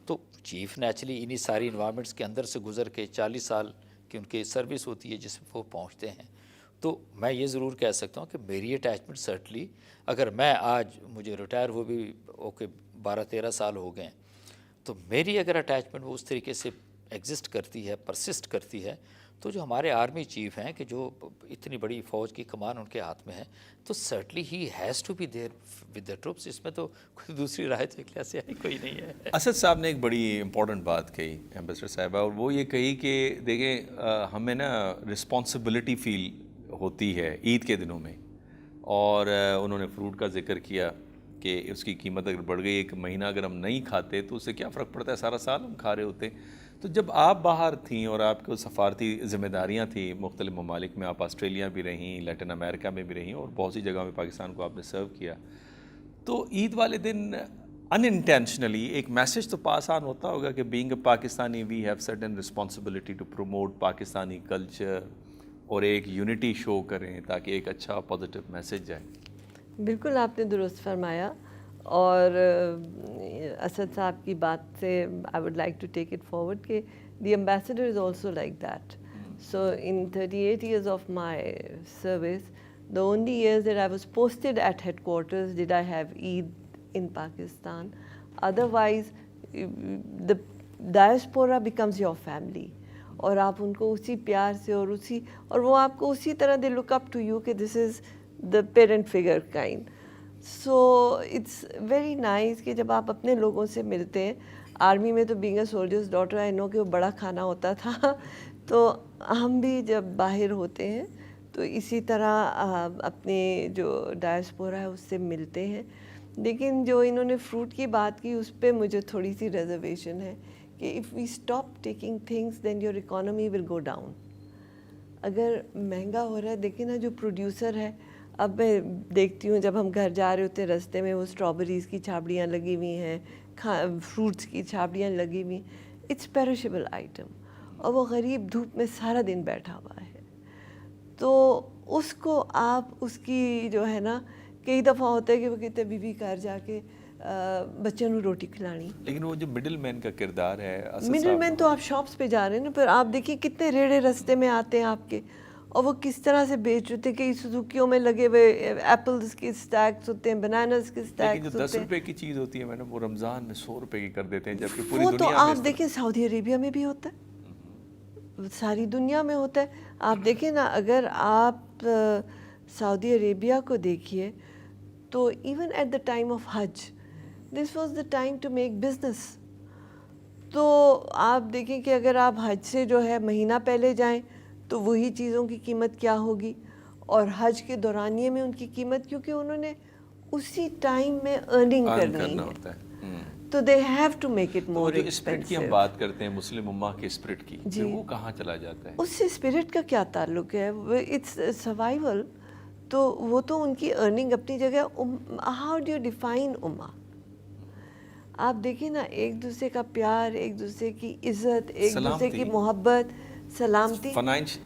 تو چیف نیچرلی انہی ساری انوائرمنٹس کے اندر سے گزر کے 40 سال کی ان کی سروس ہوتی ہے جس میں وہ پہنچتے ہیں. تو میں یہ ضرور کہہ سکتا ہوں کہ میری اٹیچمنٹ سرٹنلی، اگر میں آج مجھے ریٹائر ہوئے بھی اوکے 12-13 سال ہو گئے ہیں، تو میری اگر اٹیچمنٹ وہ اس طریقے سے ایگزسٹ کرتی ہے، پرسسٹ کرتی ہے، تو جو ہمارے آرمی چیف ہیں کہ جو اتنی بڑی فوج کی کمان ان کے ہاتھ میں ہے، تو certainly he has to be there with the troops. اس میں تو کوئی دوسری رائے تو ایسے کوئی نہیں ہے. اسد صاحب نے ایک بڑی امپورٹنٹ بات کہی ایمبیسڈر صاحبہ، اور وہ یہ کہی کہ دیکھیں ہمیں نا رسپانسبلٹی فیل ہوتی ہے عید کے دنوں میں. اور انہوں نے فروٹ کا ذکر کیا کہ اس کی قیمت اگر بڑھ گئی، ایک مہینہ اگر ہم نہیں کھاتے تو اس سے کیا فرق پڑتا ہے، سارا سال ہم کھا رہے ہوتے. تو جب آپ باہر تھیں اور آپ کو سفارتی ذمہ داریاں تھیں مختلف ممالک میں، آپ آسٹریلیا بھی رہیں، لیٹن امریکہ میں بھی رہیں، اور بہت سی جگہ میں پاکستان کو آپ نے سرو کیا، تو عید والے دن ان انٹینشنلی ایک میسج تو پاس آن ہوتا ہوگا کہ being a Pakistani we have certain responsibility to promote Pakistani culture, اور ایک یونٹی شو کریں تاکہ ایک اچھا پازیٹیو میسج جائے. بالکل آپ نے درست فرمایا. اور اسد صاحب کی بات سے I would like to take it forward کہ the ambassador is also like that. So in 38 years of my service, the only years that I was posted at headquarters did I have Eid in Pakistan. Otherwise, the diaspora becomes your family. اور آپ ان کو اسی پیار سے اور وہ آپ کو اسی طرح دے لک اپ ٹو یو کہ this is the parent figure kind. So it's very nice کہ جب آپ اپنے لوگوں سے ملتے ہیں. آرمی میں تو بینگ اے سولجرز ڈاٹر آئی نو کہ وہ بڑا کھانا ہوتا تھا، تو ہم بھی جب باہر ہوتے ہیں تو اسی طرح اپنے جو ڈائسپورا ہے اس سے ملتے ہیں. لیکن جو انہوں نے فروٹ کی بات کی اس پہ مجھے تھوڑی سی ریزرویشن ہے کہ if we stop taking things then your economy will go down. اگر مہنگا ہو رہا ہے، دیکھیں نا جو پروڈیوسر ہے، اب میں دیکھتی ہوں جب ہم گھر جا رہے ہوتے ہیں رستے میں وہ اسٹرابریز کی چھابڑیاں لگی ہوئی ہیں، فروٹس کی چھابڑیاں لگی ہوئی ہیں. اٹس پیرشیبل آئٹم، اور وہ غریب دھوپ میں سارا دن بیٹھا ہوا ہے. تو اس کو آپ اس کی جو ہے نا، کئی دفعہ ہوتا ہے کہ وہ کہتے ہیں بیوی گھر جا کے بچوں کو روٹی کھلانی. لیکن وہ جو مڈل مین کا کردار ہے، مڈل مین تو آپ شاپس پہ جا رہے ہیں نا، پھر آپ دیکھیے کتنے ریڑے رستے میں آتے ہیں آپ کے، اور وہ کس طرح سے بیچ رہے تھے کہ سزوکیوں میں لگے ہوئے ایپلز کے اسٹیکس ہوتے ہیں, بناناز کے اسٹیکس لیکن جو 10 روپے کی چیز ہوتی ہے میڈم وہ رمضان میں 100 روپے کی کر دیتے ہیں, جبکہ پوری وہ دنیا تو میں آپ دیکھیں سعودی عربیہ میں بھی ہوتا ہے, ساری دنیا میں ہوتا ہے. آپ دیکھیں نا, اگر آپ سعودی عربیہ کو دیکھیے تو even at the time of Hajj this was the time to make business. تو آپ دیکھیں کہ اگر آپ حج سے جو ہے مہینہ پہلے جائیں تو وہی چیزوں کی قیمت کیا ہوگی, اور حج کے دورانیے میں ان کی قیمت, کیونکہ انہوں نے اسی ٹائم میں ارننگ کرنی ہے, تو they have to make it more جو اسپرٹ کی ہم بات کرتے ہیں مسلم امہ کے اسپرٹ کی, پھر وہ کہاں چلا جاتا ہے؟ اس سے اسپرٹ کا کیا تعلق ہے؟ It's survival. تو وہ تو ان کی ارننگ اپنی جگہ. ہاؤ ڈو یو ڈیفائن امہ؟ آپ دیکھیں نا, ایک دوسرے کا پیار, ایک دوسرے کی عزت, ایک دوسرے کی محبت, سلامتی,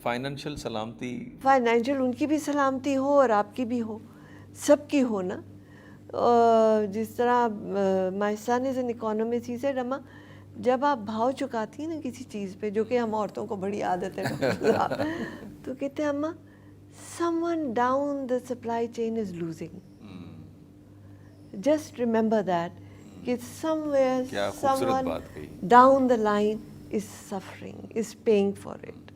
فائنینشیل سلامتی, فائنینشیل ان کی بھی سلامتی ہو اور آپ کی بھی ہو, سب کی ہو نا. جس طرح my son is an economist, he said اما جب آپ بھاؤ چکاتی ہیں نا کسی چیز پہ, جو کہ ہم عورتوں کو بڑی عادت ہے تو کہتے ہیں اما someone down the supply chain is losing. Just remember that کہ somewhere someone down the line is suffering, is paying for it.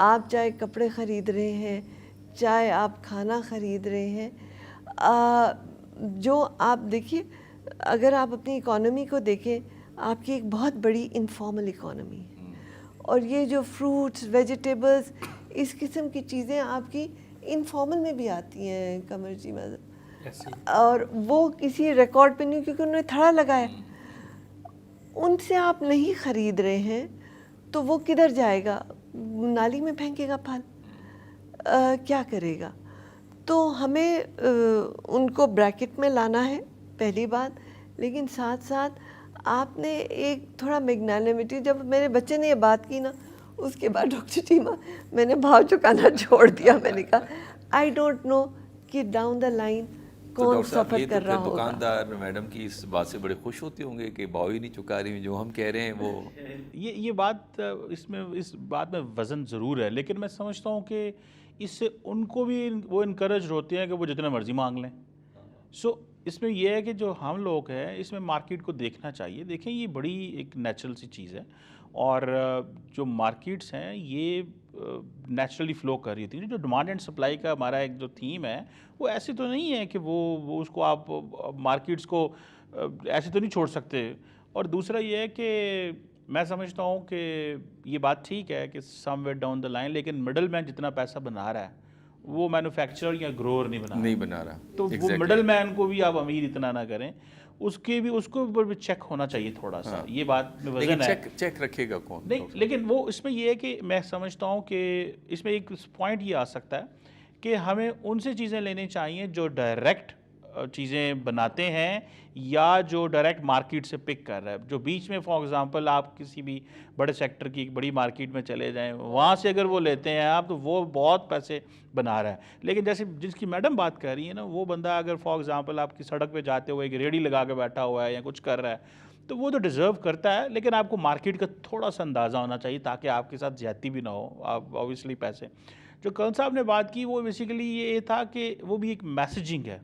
آپ چاہے کپڑے خرید رہے ہیں, چاہے آپ کھانا خرید رہے ہیں, جو آپ دیکھیے, اگر آپ اپنی اکانومی کو دیکھیں, آپ کی ایک بہت بڑی انفارمل اکانومی ہے, اور یہ جو فروٹس, ویجیٹیبلز, اس قسم کی چیزیں آپ کی انفارمل میں بھی آتی ہیں قمر جی, اور وہ کسی ریکارڈ پہ نہیں, کیونکہ انہوں نے تھڑا لگایا. ان سے آپ نہیں خرید رہے ہیں تو وہ کدھر جائے گا؟ نالی میں پھینکے گا پھل, کیا کرے گا؟ تو ہمیں ان کو بریکٹ میں لانا ہے پہلی بات, لیکن ساتھ ساتھ آپ نے ایک تھوڑا میگنانیمٹی. جب میرے بچے نے یہ بات کی نا, اس کے بعد ڈاکٹر ٹیما میں نے بھاؤ چکانا چھوڑ دیا. میں نے کہا آئی ڈونٹ نو کہ ڈاؤن دا لائن کون سفر کر رہا ہوگا. دکاندار میڈم کی اس بات سے بڑے خوش ہوتے ہوں گے کہ بھاؤ ہی نہیں چکا رہی, جو ہم کہہ رہے ہیں وہ یہ بات, اس بات میں وزن ضرور ہے, لیکن میں سمجھتا ہوں کہ اس سے ان کو بھی وہ انکریج ہوتے ہیں کہ وہ جتنا مرضی مانگ لیں. سو اس میں یہ ہے کہ جو ہم لوگ ہیں اس میں مارکیٹ کو دیکھنا چاہیے. دیکھیں یہ بڑی ایک نیچرل سی چیز ہے, اور جو مارکیٹس ہیں یہ نیچرلی فلو کر رہی تھی. جو ڈیمانڈ اینڈ سپلائی کا ہمارا ایک جو تھیم ہے وہ ایسی تو نہیں ہے کہ وہ اس کو آپ مارکیٹس کو ایسے تو نہیں چھوڑ سکتے. اور دوسرا یہ ہے کہ میں سمجھتا ہوں کہ یہ بات ٹھیک ہے کہ سم ویئر ڈاؤن دا لائن, لیکن مڈل مین جتنا پیسہ بنا رہا ہے وہ مینوفیکچرر یا گروور نہیں بنا رہا. تو وہ مڈل مین کو بھی آپ امیر اتنا نہ کریں, اس کو اوپر بھی چیک ہونا چاہیے تھوڑا سا. یہ بات میں وزن ہے, چیک رکھے گا کون نہیں, لیکن وہ اس میں یہ ہے کہ میں سمجھتا ہوں کہ اس میں ایک پوائنٹ یہ آ سکتا ہے کہ ہمیں ان سے چیزیں لینی چاہیے جو ڈائریکٹ چیزیں بناتے ہیں یا جو ڈائریکٹ مارکیٹ سے پک کر رہا ہے. جو بیچ میں فار ایگزامپل آپ کسی بھی بڑے سیکٹر کی ایک بڑی مارکیٹ میں چلے جائیں, وہاں سے اگر وہ لیتے ہیں آپ تو وہ بہت پیسے بنا رہا ہے. لیکن جیسے جس کی میڈم بات کر رہی ہے نا, وہ بندہ اگر فار ایگزامپل آپ کی سڑک پہ جاتے ہوئے ایک ریڑھی لگا کے بیٹھا ہوا ہے یا کچھ کر رہا ہے تو وہ تو ڈیزرو کرتا ہے, لیکن آپ کو مارکیٹ کا تھوڑا سا اندازہ ہونا چاہیے تاکہ آپ کے ساتھ زیادتی بھی نہ ہو. آپ اوبیسلی پیسے جو کرن صاحب نے بات کی وہ بیسیکلی یہ تھا کہ وہ بھی ایک میسیجنگ ہے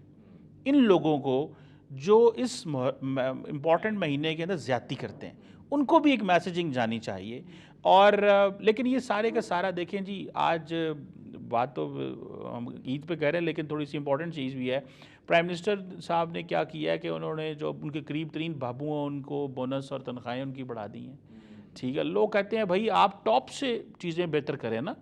ان لوگوں کو جو اس امپورٹنٹ مہینے کے اندر زیادتی کرتے ہیں, ان کو بھی ایک میسیجنگ جانی چاہیے. اور لیکن یہ سارے کا سارا دیکھیں جی, آج بات تو ہم عید پہ کہہ رہے ہیں لیکن تھوڑی سی امپورٹنٹ چیز بھی ہے. پرائم منسٹر صاحب نے کیا کیا ہے کہ انہوں نے جو ان کے قریب ترین بابو ہیں ان کو بونس اور تنخواہیں ان کی بڑھا دی ہیں. ٹھیک ہے, لوگ کہتے ہیں بھائی آپ ٹاپ سے چیزیں بہتر کریں نا,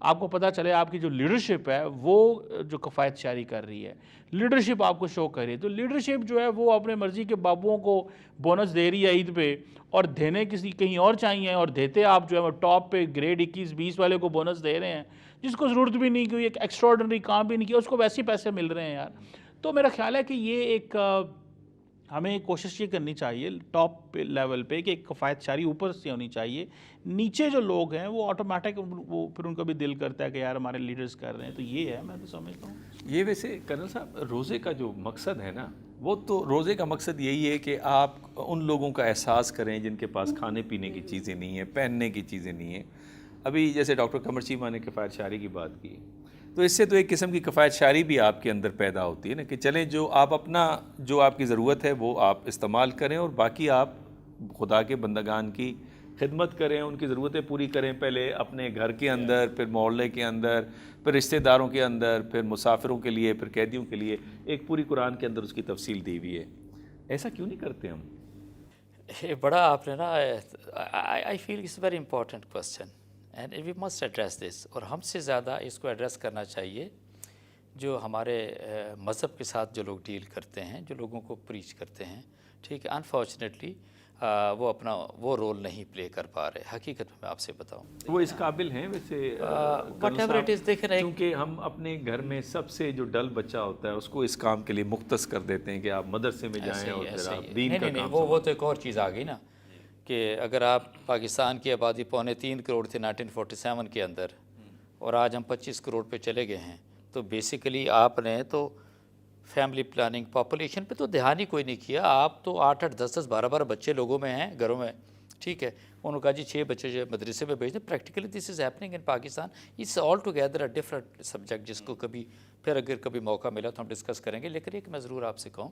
آپ کو پتہ چلے آپ کی جو لیڈرشپ ہے وہ جو کفایت شاری کر رہی ہے, لیڈرشپ آپ کو شو کر رہی ہے. تو لیڈرشپ جو ہے وہ اپنے مرضی کے بابوؤں کو بونس دے رہی ہے عید پہ, اور دینے کسی کہیں اور چاہیے, اور دیتے آپ جو ہے وہ ٹاپ پہ گریڈ 21-20 والے کو بونس دے رہے ہیں جس کو ضرورت بھی نہیں, کوئی ایک ایکسٹراڈنری کام بھی نہیں کیا, اس کو ویسے پیسے مل رہے ہیں یار. تو میرا خیال ہے کہ یہ ایک ہمیں کوشش یہ کرنی چاہیے ٹاپ لیول پہ کہ ایک کفایت شاری اوپر سے ہونی چاہیے. نیچے جو لوگ ہیں وہ آٹومیٹک وہ پھر ان کا بھی دل کرتا ہے کہ یار ہمارے لیڈرز کر رہے ہیں. تو یہ ہے, میں تو سمجھتا ہوں یہ. ویسے کرنل صاحب روزے کا جو مقصد ہے نا, وہ تو روزے کا مقصد یہی ہے کہ آپ ان لوگوں کا احساس کریں جن کے پاس کھانے پینے کی چیزیں نہیں ہیں, پہننے کی چیزیں نہیں ہیں. ابھی جیسے ڈاکٹر قمر چیمہ نے کفایت شعری کی بات کی، تو اس سے تو ایک قسم کی کفایت شعری بھی آپ کے اندر پیدا ہوتی ہے نا، کہ چلیں جو آپ اپنا جو آپ کی ضرورت ہے وہ آپ استعمال کریں اور باقی آپ خدا کے بندگان کی خدمت کریں، ان کی ضرورتیں پوری کریں، پہلے اپنے گھر کے اندر، پھر محلے کے اندر، پھر رشتہ داروں کے اندر، پھر مسافروں کے لیے، پھر قیدیوں کے لیے، ایک پوری قرآن کے اندر اس کی تفصیل دی ہوئی ہے۔ ایسا کیوں نہیں کرتے ہم؟ یہ بڑا آپ نے نا I feel it's very important question and we must address this, اور ہم سے زیادہ اس کو ایڈریس کرنا چاہیے جو ہمارے مذہب کے ساتھ جو لوگ ڈیل کرتے ہیں، جو لوگوں کو پریچ کرتے ہیں، ٹھیک ہے، انفارچونیٹلی وہ اپنا وہ رول نہیں پلے کر پا رہے۔ حقیقت میں آپ سے بتاؤں وہ اس قابل ہیں ویسے وٹ ایور اٹ از، دیکھیں نا، کیونکہ ہم اپنے گھر میں سب سے جو ڈل بچہ ہوتا ہے اس کو اس کام کے لیے مختص کر دیتے ہیں کہ آپ مدرسے میں جائیں اور پھر آپ دین کا نہیں، کام وہ تو ایک اور چیز آ گئی نا، کہ اگر آپ پاکستان کی آبادی 3.25 کروڑ تھی 1947 کے اندر، اور آج ہم 25 کروڑ پہ چلے گئے ہیں، تو بیسیکلی آپ نے تو فیملی پلاننگ پاپولیشن پہ تو دھیان ہی کوئی نہیں کیا۔ آپ تو 8-8 10-10 12-12 بچے لوگوں میں ہیں گھروں میں، ٹھیک ہے، انہوں نے کہا جی 6 بچے جو مدرسے میں بھیج دیں۔ Practically this is happening in Pakistan, it's all together a different subject, جس کو کبھی پھر اگر کبھی موقع ملا تو ہم ڈسکس کریں گے۔ لیکن ایک میں ضرور آپ سے کہوں،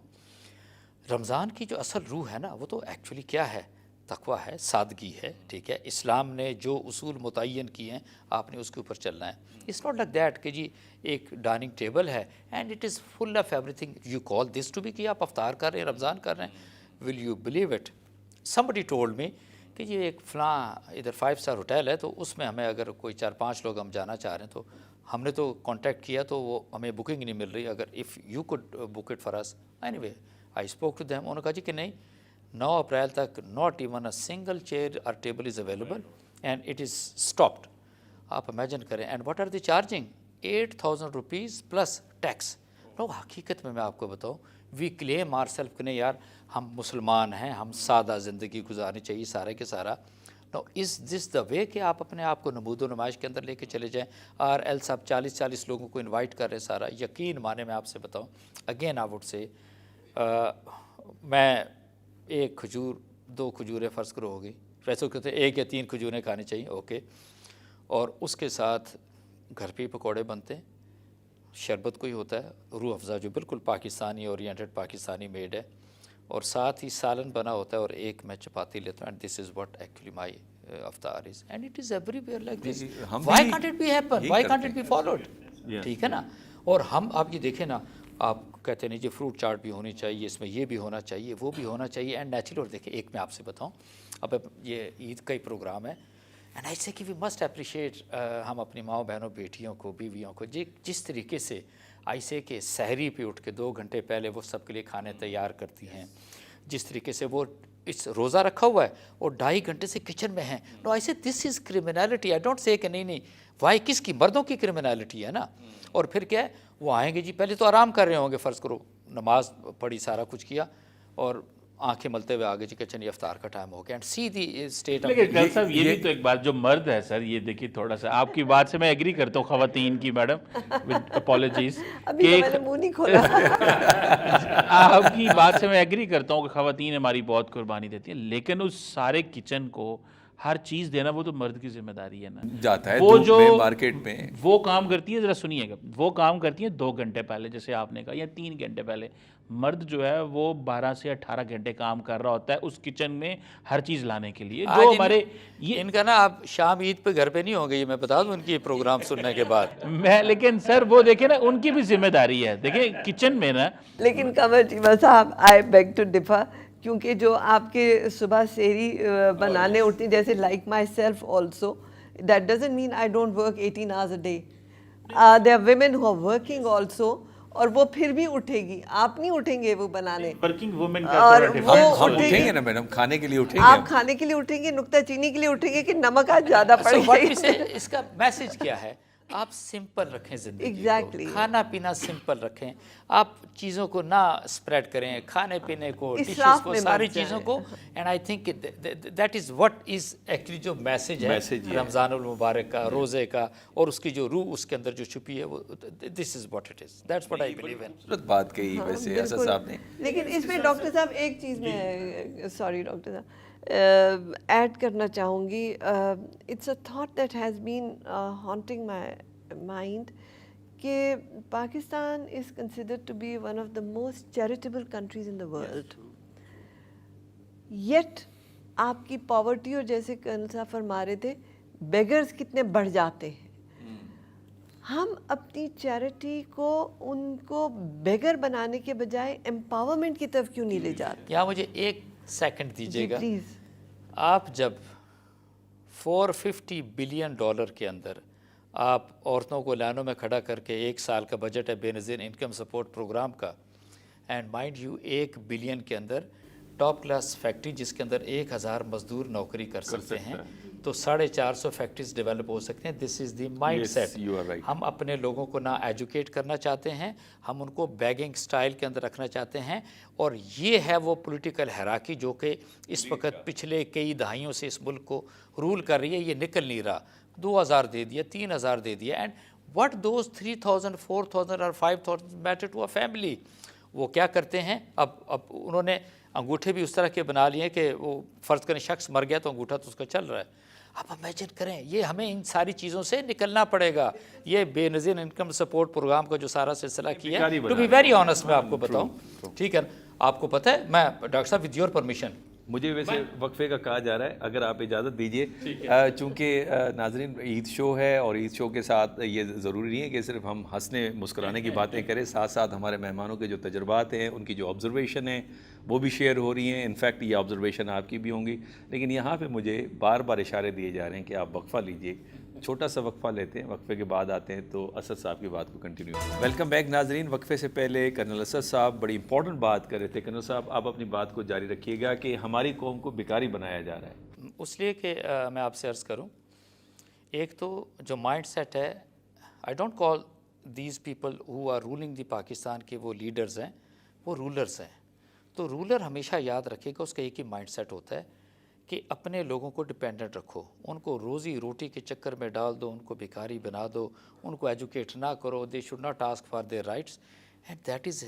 رمضان کی جو اصل روح ہے نا، وہ تو ایکچولی کیا ہے؟ تقویٰ ہے، سادگی ہے، ٹھیک ہے۔ اسلام نے جو اصول متعین کیے ہیں آپ نے اس کے اوپر چلنا ہے۔ اٹس ناٹ لائک دیٹ کہ جی ایک ڈائننگ ٹیبل ہے and it is full of everything you call this to be, کہ آپ افطار کر رہے ہیں، رمضان کر رہے ہیں۔ Will you believe it? somebody told me کہ یہ ایک فلاں ادھر 5 اسٹار ہوٹل ہے، تو اس میں ہمیں اگر کوئی 4-5 لوگ ہم جانا چاہ رہے ہیں، تو ہم نے تو کانٹیکٹ کیا تو وہ ہمیں بکنگ نہیں مل رہی، اگر if you could book it for us. Anyway I spoke to them, انہوں نے کہا جی کہ نہیں، 9 اپریل تک not even a single chair اور table is available and it is stopped. آپ امیجن کریں، and what are the charging 8,000 rupees plus tax. No, حقیقت میں آپ کو بتاؤں، وی کلیم آر سیلف کہ نہیں یار ہم مسلمان ہیں، ہم سادہ زندگی گزارنی چاہیے سارے کے سارا۔ نو، از دس دا وے کہ آپ اپنے آپ کو نمود و نمائش کے اندر لے کے چلے جائیں؟ آر ایل صاحب 40 لوگوں کو انوائٹ کر رہے سارا، یقین مانے میں آپ سے بتاؤں اگین آئی وڈ سے، میں 1 کھجور 2 کھجوریں فرض کرو ہوگی، ویسے کہتے ہیں 1 یا 3 کھجوریں کھانی چاہیے، اوکے، اور اس کے ساتھ گھر پہ پکوڑے بنتے ہیں، شربت کوئی ہوتا ہے روح افزا جو بالکل پاکستانی اورینٹڈ پاکستانی میڈ ہے، اور ساتھ ہی سالن بنا ہوتا ہے، اور ایک میں چپاتی لیتا ہوں، and this is what actually my افطار is, and it is everywhere like this. Why can't it be happen, why can't it be followed? ٹھیک ہے نا۔ اور ہم آپ یہ دیکھیں نا، آپ کہتے ہیں جی فروٹ چاٹ بھی ہونی چاہیے، اس میں یہ بھی ہونا چاہیے، وہ بھی ہونا چاہیے، اینڈ نیچرل۔ اور دیکھیں ایک میں آپ سے بتاؤں، اب یہ عید کا ہی پروگرام ہے، اینڈ آئی سے کہ وی مسٹ اپریشیٹ، ہم اپنی ماؤں بہنوں بیٹیوں کو بیویوں کو جس طریقے سے آئی سے کہ سحری پہ اٹھ کے 2 گھنٹے پہلے وہ سب کے لیے کھانے تیار کرتی ہیں، جس طریقے سے وہ اس روزہ رکھا ہوا ہے اور 2.5 گھنٹے سے کچن میں ہیں۔ نو، آئی سے دس از کرمنالٹی، آئی ڈونٹ سے کہ نہیں وائی، کس کی؟ مردوں کی کرمنالٹی ہے نا۔ اور پھر کیا ہے، وہ آئیں گے جی پہلے تو آرام کر رہے ہوں گے، فرض کرو نماز پڑھی سارا کچھ کیا اور آنکھیں ملتے ہوئے آگے جی کچن یہ افطار کا ٹائم ہو گیا، and see the state of. لیکن ڈاکٹر صاحب یہ بھی تو ایک بات، جو مرد ہے سر، یہ دیکھیے تھوڑا سا آپ کی بات سے میں ایگری کرتا ہوں، خواتین کی میڈم ود اپالوجیز، ابھی تو میں نے منہ نہیں کھولا۔ آپ کی بات سے میں ایگری کرتا ہوں کہ خواتین ہماری بہت قربانی دیتی ہیں، لیکن اس سارے کچن کو ہر چیز دینا وہ تو مرد کی ذمہ داری ہے نا۔ جاتا ہے وہ دھوپ جو میں مارکیٹ میں وہ کام کرتی ہے، ذرا سنیے گا، وہ کام کرتی ہیں 2 گھنٹے پہلے جیسے آپ نے کہا، یا 3 گھنٹے پہلے۔ مرد جو ہے وہ 12 سے 18 گھنٹے کام کر رہا ہوتا ہے اس کچن میں ہر چیز لانے کے لیے، جو ہمارے یہ ان کا نا آپ شام عید پہ گھر پہ نہیں ہوں گے، یہ میں بتا دوں ان کی پروگرام سننے کے بعد۔ میں لیکن سر وہ دیکھیں نا، ان کی بھی ذمہ داری ہے، دیکھیں کچن میں نا۔ لیکن قمر چیمہ صاحب، آئی بیگ ٹو ڈفر، کیونکہ جو آپ کے صبح سحری بنانے اٹھتی ہیں، جیسے like my self also, that doesn't mean I don't work 18 hours a day. There are women who are working also, اور وہ پھر بھی اٹھے گی، آپ نہیں اٹھیں گے وہ بنانے، ورکنگ وومن کا اور تھوڑا وہ ہم اٹھیں گے نا میڈم، کھانے کے لیے اٹھیں گے، آپ کھانے کے لیے اٹھیں گے، نکتہ چینی کے لیے اٹھیں گے کہ نمک آج زیادہ پڑ گئی۔ اس کا میسج کیا ہے؟ آپ سمپل رکھیں زندگی کو، Exactly. کھانا پینا سمپل رکھیں، آپ چیزوں کو نہ اسپریڈ کریں، کھانے پینے کو، ڈشز اسراف کو، میں ساری مت جائیں۔ چیزوں کو، and I think that is what is actually جو میسج ہے رمضان المبارک کا، روزے کا، اور اس کی جو روح اس کے اندر جو چھپی ہے، وہ this is what it is, that's what I believe in. بات کہی ویسے اسد صاحب نے۔ لیکن اس میں ڈاکٹر صاحب ایک چیز میں، سوری ڈاکٹر صاحب، ایڈ کرنا چاہوں گی. It's a thought that has been haunting my mind کہ Pakistan is considered to be one of the most charitable countries in the world. Yet آپ کی پاورٹی اور جیسے کرنل صاحب فرما رہے تھے بیگرز کتنے بڑھ جاتے ہیں. ہم اپنی چیریٹی کو ان کو بیگر بنانے کے بجائے امپاورمنٹ کی طرف کیوں نہیں لے جاتے؟ یہاں مجھے ایک سیکنڈ دیجیے گا. پلیز. آپ جب $450 بلین کے اندر آپ عورتوں کو لائنوں میں کھڑا کر کے 1 سال کا بجٹ ہے بے نظیر انکم سپورٹ پروگرام کا، اینڈ مائنڈ یو 1 بلین کے اندر ٹاپ کلاس فیکٹری جس کے اندر 1000 مزدور نوکری کر سکتے ہیں، تو 450 فیکٹریز ڈیولپ ہو سکتے ہیں. دس از دی مائنڈ سیٹ. ہم اپنے لوگوں کو نہ ایجوکیٹ کرنا چاہتے ہیں، ہم ان کو بیگنگ سٹائل کے اندر رکھنا چاہتے ہیں، اور یہ ہے وہ پولیٹیکل ہیراکی جو کہ اس وقت پچھلے کئی دہائیوں سے اس ملک کو رول کر رہی ہے. یہ نکل نہیں رہا. 2000 دے دیا، 3000 دے دیا، اینڈ what those 3000 4000 اور 5000 matter to a family. وہ کیا کرتے ہیں اب انہوں نے انگوٹھے بھی اس طرح کے بنا لیے کہ وہ فرض کریں شخص مر گیا تو انگوٹھا تو اس کا چل رہا ہے. آپ امیجن کریں، یہ ہمیں ان ساری چیزوں سے نکلنا پڑے گا. یہ بے نظیر انکم سپورٹ پروگرام کا جو سارا سلسلہ کیا ہے، ٹو بی ویری آنیسٹ میں آپ کو بتاؤں، ٹھیک ہے، آپ کو پتہ ہے، میں ڈاکٹر صاحب ود یور پرمیشن مجھے ویسے وقفے کا کہا جا رہا ہے، اگر آپ اجازت دیجئے، چونکہ ناظرین عید شو ہے، اور عید شو کے ساتھ یہ ضروری نہیں ہے کہ صرف ہم ہنسنے مسکرانے کی باتیں کریں، ساتھ ساتھ ہمارے مہمانوں کے جو تجربات ہیں، ان کی جو آبزرویشن ہیں وہ بھی شیئر ہو رہی ہیں. انفیکٹ یہ آبزرویشن آپ کی بھی ہوں گی. لیکن یہاں پہ مجھے بار بار اشارے دیے جا رہے ہیں کہ آپ وقفہ لیجئے. چھوٹا سا وقفہ لیتے ہیں، وقفے کے بعد آتے ہیں تو اسد صاحب کی بات کو کنٹینیو. ویلکم بیک ناظرین. وقفے سے پہلے کرنل اسد صاحب بڑی امپورٹنٹ بات کر رہے تھے. کرنل صاحب آپ اپنی بات کو جاری رکھیے گا کہ ہماری قوم کو بیکاری بنایا جا رہا ہے. اس لیے کہ میں آپ سے عرض کروں، ایک تو جو مائنڈ سیٹ ہے، I don't call these people who are ruling the Pakistan کے وہ لیڈرز ہیں، وہ رولرز ہیں. تو رولر ہمیشہ یاد رکھے گا اس کا ایک ہی مائنڈ سیٹ ہوتا ہے کہ اپنے لوگوں کو ڈپینڈنٹ رکھو، ان کو روزی روٹی کے چکر میں ڈال دو، ان کو بیکاری بنا دو، ان کو ایجوکیٹ نہ کرو. They should not ask for their rights, and that is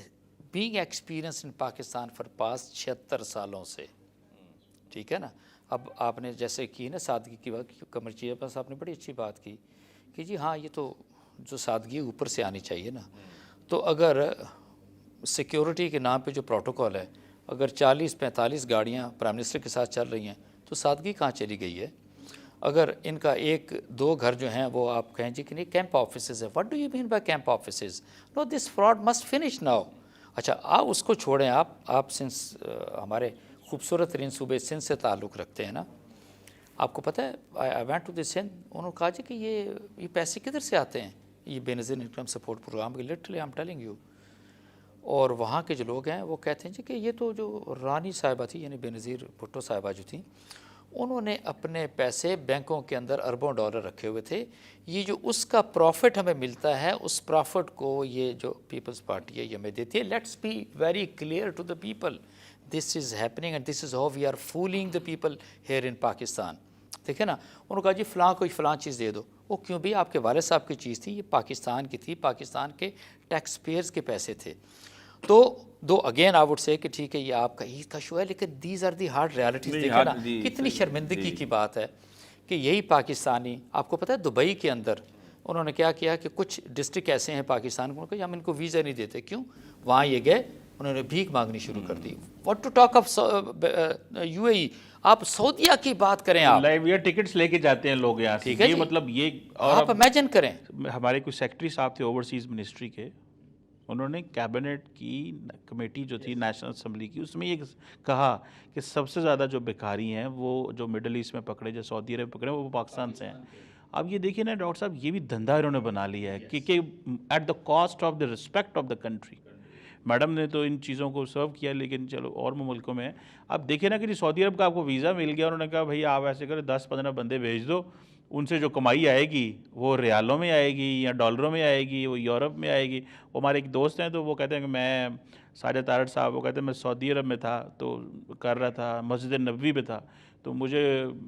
being experience in Pakistan for past 76 سالوں سے. ٹھیک ہے نا. اب آپ نے جیسے کی نا سادگی کی بات، قمر چیپا صاحب نے بڑی اچھی بات کی کہ جی ہاں یہ تو جو سادگی اوپر سے آنی چاہیے نا. تو اگر سیکیورٹی کے نام پہ جو پروٹوکول ہے، اگر 40-45 گاڑیاں پرائم منسٹر کے ساتھ چل رہی ہیں تو سادگی کہاں چلی گئی ہے؟ اگر ان کا 1-2 گھر جو ہیں وہ آپ کہیں جی کہ نہیں کیمپ آفیسز ہے. What do you mean by camp offices? No, this fraud must finish now. اچھا آپ اس کو چھوڑیں، آپ سنس ہمارے خوبصورت ترین صوبے سندھ سے تعلق رکھتے ہیں نا. آپ کو پتہ ہے I went to the Sindh, انہوں نے کہا جی کہ یہ پیسے کدھر سے آتے ہیں یہ بے نظیر انکم سپورٹ پروگرام کے؟ Literally I am telling you. اور وہاں کے جو لوگ ہیں وہ کہتے ہیں جی کہ یہ تو جو رانی صاحبہ تھی، یعنی بے نظیر بھٹو صاحبہ جو تھیں، انہوں نے اپنے پیسے بینکوں کے اندر اربوں ڈالر رکھے ہوئے تھے. یہ جو اس کا پروفٹ ہمیں ملتا ہے، اس پروفٹ کو یہ جو پیپلز پارٹی ہے یہ ہمیں دیتی ہے. Let's be very clear to the people, this is happening and this is how we are fooling the people here in Pakistan. دیکھیں نا، انہوں نے کہا جی فلاں کوئی فلاں چیز دے دو. وہ کیوں بھی؟ آپ کے والد صاحب کی چیز تھی، یہ پاکستان کی تھی، پاکستان کے ٹیکس پیئرز کے پیسے تھے. تو دو اگین آئی وڈ سے کہ ٹھیک ہے یہ آپ کا عید کا شو ہے، لیکن these are the hard realities. دیکھیں نا کتنی شرمندگی کی بات ہے کہ یہی پاکستانی، آپ کو پتہ ہے دبئی کے اندر انہوں نے کیا کیا کہ کچھ ڈسٹرکٹ ایسے ہیں پاکستان کو کہ ہم ان کو ویزا نہیں دیتے. کیوں؟ وہاں یہ گئے، انہوں نے بھیک مانگنی شروع کر دی. What to talk of U A E, آپ سعودیہ کی بات کریں، آپ لائیو ٹکٹس لے کے جاتے ہیں لوگ یہاں سے. یہ مطلب یہ آپ امیجن کریں. ہمارے کوئی سیکٹری صاحب تھے اوورسیز منسٹری کے، انہوں نے کیبنٹ کی کمیٹی جو تھی نیشنل اسمبلی کی، اس میں یہ کہا کہ سب سے زیادہ جو بیکاری ہیں وہ جو مڈل ایسٹ میں پکڑے، جو سعودی عرب پکڑے، وہ پاکستان سے ہیں. اب یہ دیکھیں نا ڈاکٹر صاحب، یہ بھی دھندا انہوں نے بنا لیا ہے کہ at the cost of the respect of the country. Madam نے تو ان چیزوں کو سرو کیا، لیکن چلو اور ملکوں میں اب دیکھیں نا کہ جی سعودی عرب کا آپ کو ویزا مل گیا، انہوں نے کہا بھائی آپ ایسے کریں 10-15 بندے بھیج دو، ان سے جو کمائی آئے گی وہ ریالوں میں آئے گی یا ڈالروں میں آئے گی، وہ یورپ میں آئے گی. وہ ہمارے ایک دوست ہیں تو وہ کہتے ہیں کہ میں ساجد تارڑ صاحب، وہ کہتے ہیں میں سعودی عرب میں تھا تو کر رہا تھا، مسجد نبوی میں تھا، تو مجھے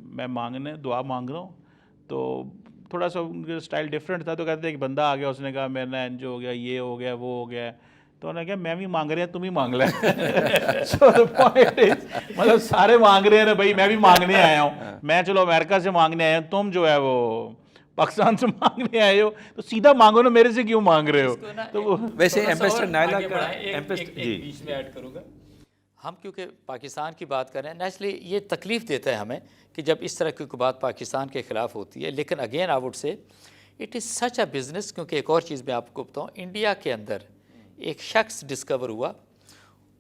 میں دعا مانگ رہا ہوں. تو تھوڑا سا ان کا اسٹائل ڈفرینٹ تھا، تو کہتے ہیں کہ بندہ آ گیا، اس نے کہا میرا انجو ہو گیا، یہ ہو گیا، وہ ہو گیا. تو انہوں نے کہا میں بھی مانگ رہے ہیں تم ہی مانگ لیں. So the point is مطلب سارے مانگ رہے ہیں بھائی میں بھی مانگنے آیا ہوں, میں چلو امریکہ سے مانگنے آیا ہوں, تم جو ہے وہ پاکستان سے مانگنے آئے ہو تو سیدھا مانگو نا, میرے سے کیوں مانگ رہے ہو. تو ویسے ایمبیسڈر نائلہ کا جی بیچ میں ایڈ کروں گا, ہم کیونکہ پاکستان کی بات کر رہے ہیں نیچرلی یہ تکلیف دیتا ہے ہمیں کہ جب اس طرح کی کوئی بات پاکستان کے خلاف ہوتی ہے, لیکن again I would say it is such a business. کیونکہ ایک اور چیز میں آپ کو بتاؤں, انڈیا کے اندر ایک شخص ڈسکور ہوا,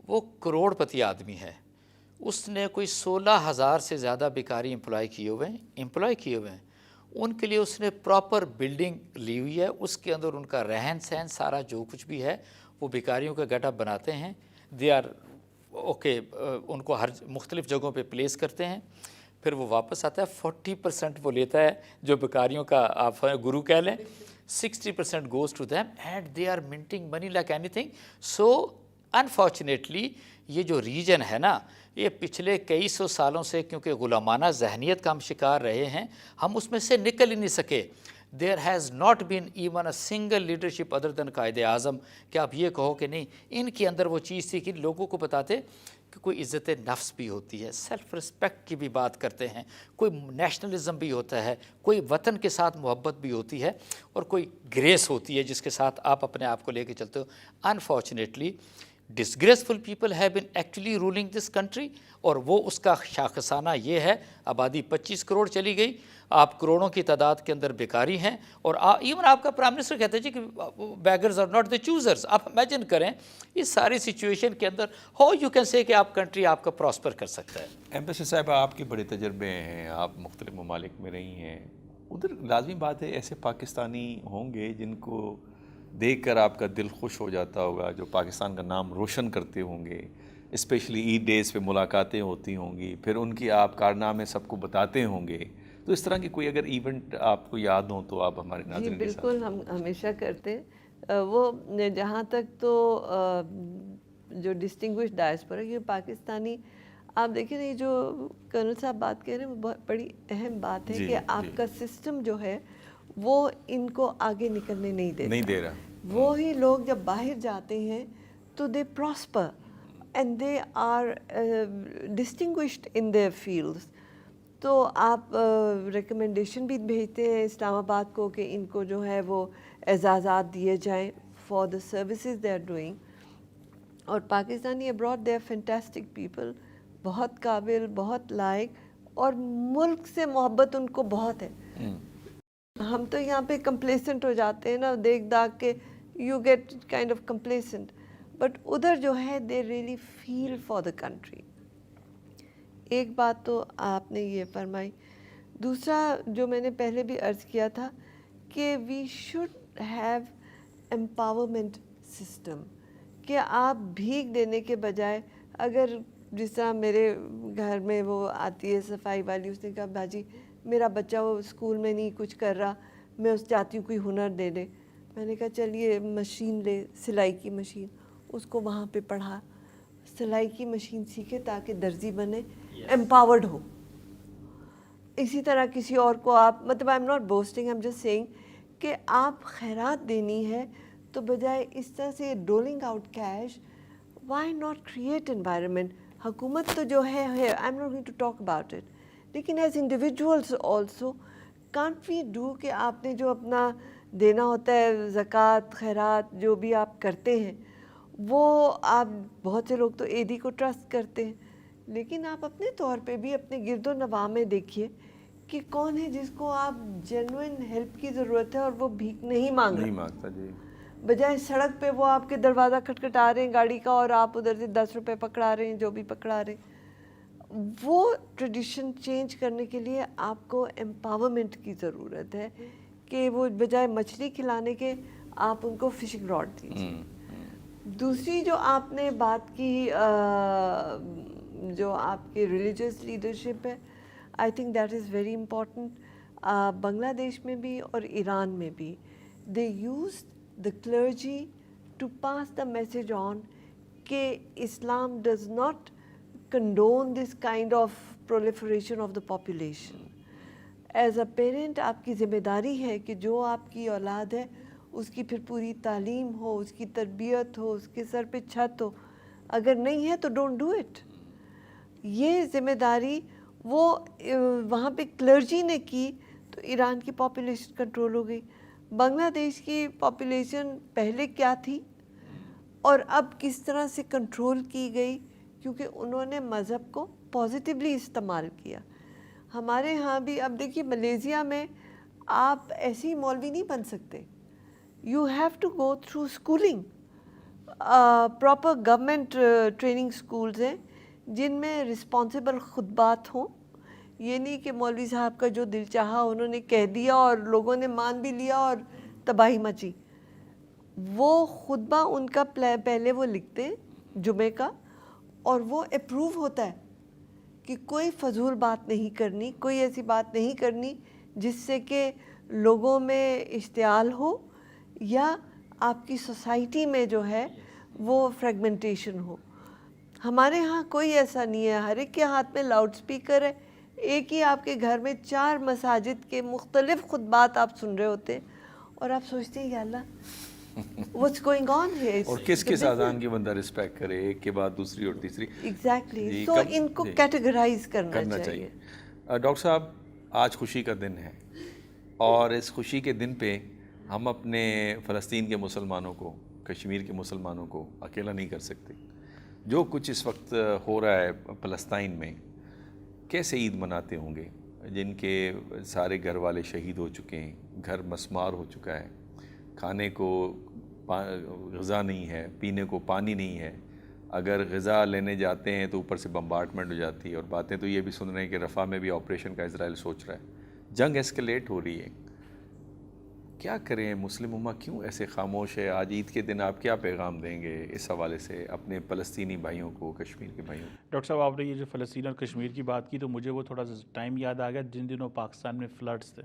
وہ کروڑ پتی آدمی ہے, اس نے کوئی 16,000 سے زیادہ بیکاری امپلائی کیے ہوئے ہیں. ان کے لیے اس نے پراپر بلڈنگ لی ہوئی ہے, اس کے اندر ان کا رہن سہن سارا جو کچھ بھی ہے وہ بیکاریوں کا گیٹ اپ بناتے ہیں. دے آر اوکے, ان کو ہر مختلف جگہوں پہ پلیس کرتے ہیں, پھر وہ واپس آتا ہے. 40% وہ لیتا ہے جو بیکاریوں کا آپ گرو کہہ لیں, 60% goes to them and they are minting money like anything. So unfortunately یہ جو ریجن ہے نا, یہ پچھلے کئی سو سالوں سے کیونکہ غلامانہ ذہنیت کا ہم شکار رہے ہیں, ہم اس میں سے نکل ہی نہیں سکے. There has not been even a single leadership other than Quaid Azam کہ آپ یہ کہو کہ نہیں ان کے اندر وہ چیز تھی کہ لوگوں کو بتاتے کہ کوئی عزت نفس بھی ہوتی ہے, سیلف رسپیکٹ کی بھی بات کرتے ہیں, کوئی نیشنلزم بھی ہوتا ہے, کوئی وطن کے ساتھ محبت بھی ہوتی ہے, اور کوئی گریس ہوتی ہے جس کے ساتھ آپ اپنے آپ کو لے کے چلتے ہو. Unfortunately disgraceful people have been actually ruling this country, اور وہ اس کا شاخسانہ یہ ہے, آبادی 25 کروڑ چلی گئی, آپ کروڑوں کی تعداد کے اندر بیکاری ہیں, اور ایون آپ کا پرائم منسٹر کہتے ہیں جی کہ beggars are not the choosers. آپ امیجن کریں اس ساری سچویشن کے اندر ہاؤ یو کین سے کہ آپ کنٹری آپ کا پراسپر کر سکتا ہے. ایمبیسڈر صاحب آپ کے بڑے تجربے ہیں, آپ مختلف ممالک میں رہی ہیں, ادھر لازمی بات ہے ایسے پاکستانی ہوں گے جن کو دیکھ کر آپ کا دل خوش ہو جاتا ہوگا, جو پاکستان کا نام روشن کرتے ہوں گے, اسپیشلی عید ڈیز پہ ملاقاتیں ہوتی ہوں گی, پھر ان کی آپ کارنامے سب کو بتاتے ہوں گے. تو اس طرح کی کوئی اگر ایونٹ آپ کو یاد ہوں تو آپ ہمارے ناظرین کے ساتھ. بالکل, ہم ہمیشہ کرتے ہیں وہ. جہاں تک تو جو ڈسٹنگوش ڈائسپورا یہ پاکستانی, آپ دیکھیں یہ جو کرنل صاحب بات کہہ رہے ہیں وہ بہت بڑی اہم بات ہے کہ آپ کا سسٹم جو ہے وہ ان کو آگے نکلنے نہیں دے رہا. وہی لوگ جب باہر جاتے ہیں تو they prosper and they are distinguished in their fields. تو آپ ریکمنڈیشن بھی بھیجتے ہیں اسلام آباد کو کہ ان کو جو ہے وہ اعزازات دیے جائیں for the services they are doing. اور Pakistani abroad they are fantastic people, بہت قابل, بہت لائق, اور ملک سے محبت ان کو بہت ہے. ہم تو یہاں پہ کمپلیسنٹ ہو جاتے ہیں نا, دیکھ داکھ کے you get kind of complacent, but ادھر جو ہے they really feel for the country. ایک بات تو آپ نے یہ فرمائی. دوسرا جو میں نے پہلے بھی عرض کیا تھا کہ we should have empowerment system, کہ آپ بھیک دینے کے بجائے, اگر جس طرح میرے گھر میں وہ آتی ہے صفائی والی, اس نے کہا باجی میرا بچہ وہ اسکول میں نہیں کچھ کر رہا, میں اس چاہتی ہوں کوئی ہنر دے دے. میں نے کہا چلیے مشین لے, سلائی کی مشین, اس کو وہاں پہ پڑھا, سلائی کی مشین سیکھے تاکہ درزی بنے, امپاورڈ ہو. اسی طرح کسی اور کو آپ, مطلب I am not boasting, I am just saying کہ آپ خیرات دینی ہے تو بجائے اس طرح سے doling out cash, why not create environment. حکومت تو جو ہے I am not going to talk about it, لیکن as individuals also can't we do کہ آپ نے جو اپنا دینا ہوتا ہے زکوٰۃ خیرات جو بھی آپ کرتے ہیں, وہ آپ بہت سے لوگ تو ایدی کو ٹرسٹ کرتے ہیں, لیکن آپ اپنے طور پہ بھی اپنے گرد و نواح میں دیکھیے کہ کون ہے جس کو آپ جینوئن ہیلپ کی ضرورت ہے اور وہ بھیک نہیں مانگتا. جی, بجائے سڑک پہ وہ آپ کے دروازہ کھٹکھٹا رہے ہیں گاڑی کا اور آپ ادھر سے 10 روپے پکڑا رہے ہیں, جو بھی پکڑا رہے ہیں. وہ ٹریڈیشن چینج کرنے کے لیے آپ کو امپاورمنٹ کی ضرورت ہے کہ وہ بجائے مچھلی کھلانے کے آپ ان کو فشنگ راڈ دیجیے. دوسری جو آپ نے بات کی جو آپ کی ریلیجیس لیڈرشپ ہے, I think that is very important. Bangladesh میں بھی اور ایران میں بھی they use the clergy to pass the message on کہ اسلام does not condone this kind of proliferation of the population. As a parent آپ کی ذمہ داری ہے کہ جو آپ کی اولاد ہے اس کی پھر پوری تعلیم ہو, اس کی تربیت ہو, اس کے سر پہ چھت ہو. اگر نہیں ہے تو ڈونٹ ڈو اٹ. یہ ذمہ داری وہ وہاں پہ کلرجی نے کی تو ایران کی پاپولیشن کنٹرول ہو گئی. بنگلہ دیش کی پاپولیشن پہلے کیا تھی اور اب کس طرح سے کنٹرول کی گئی, کیونکہ انہوں نے مذہب کو پازیٹیولی استعمال کیا. ہمارے ہاں بھی اب دیکھیے ملیزیا میں آپ ایسے ہی مولوی نہیں بن سکتے. You have to go through schooling. Proper government training schools ہیں جن میں رسپانسبل خطبات ہوں. یہ نہیں کہ مولوی صاحب کا جو دل چاہا انہوں نے کہہ دیا اور لوگوں نے مان بھی لیا اور تباہی مچی. وہ خطبہ ان کا پہلے وہ لکھتے ہیں جمعے کا, اور وہ اپروو ہوتا ہے کہ کوئی فضول بات نہیں کرنی, کوئی ایسی بات نہیں کرنی جس سے کہ لوگوں میں اشتعال ہو یا آپ کی سوسائٹی میں جو ہے وہ فریگمنٹیشن ہو. ہمارے ہاں کوئی ایسا نہیں ہے. ہر ایک کے ہاتھ میں لاؤڈ سپیکر ہے. ایک ہی آپ کے گھر میں 4 مساجد کے مختلف خطبات آپ سن رہے ہوتے ہیں اور آپ سوچتے ہیں یا اللہ what's going on here. اور کس کس اذان کی بندہ رسپیکٹ کرے, ایک کے بعد دوسری اور تیسری. ایگزیکٹلی. تو ان کو کیٹیگرائز کرنا چاہیے. ڈاکٹر صاحب آج خوشی کا دن ہے اور اس خوشی کے دن پہ ہم اپنے فلسطین کے مسلمانوں کو, کشمیر کے مسلمانوں کو اکیلا نہیں کر سکتے. جو کچھ اس وقت ہو رہا ہے فلسطین میں, کیسے عید مناتے ہوں گے جن کے سارے گھر والے شہید ہو چکے ہیں, گھر مسمار ہو چکا ہے, کھانے کو غذا نہیں ہے, پینے کو پانی نہیں ہے. اگر غذا لینے جاتے ہیں تو اوپر سے بمبارڈمنٹ ہو جاتی ہے. اور باتیں تو یہ بھی سن رہے ہیں کہ رفح میں بھی آپریشن کا اسرائیل سوچ رہا ہے. جنگ ایسکلیٹ ہو رہی ہے. کیا کریں, مسلم امہ کیوں ایسے خاموش ہے؟ آج عید کے دن آپ کیا پیغام دیں گے اس حوالے سے اپنے فلسطینی بھائیوں کو, کشمیر کے بھائیوں کو؟ ڈاکٹر صاحب آپ نے یہ جو فلسطین اور کشمیر کی بات کی تو مجھے وہ تھوڑا سا ٹائم یاد آ گیا جن دنوں پاکستان میں فلڈس تھے,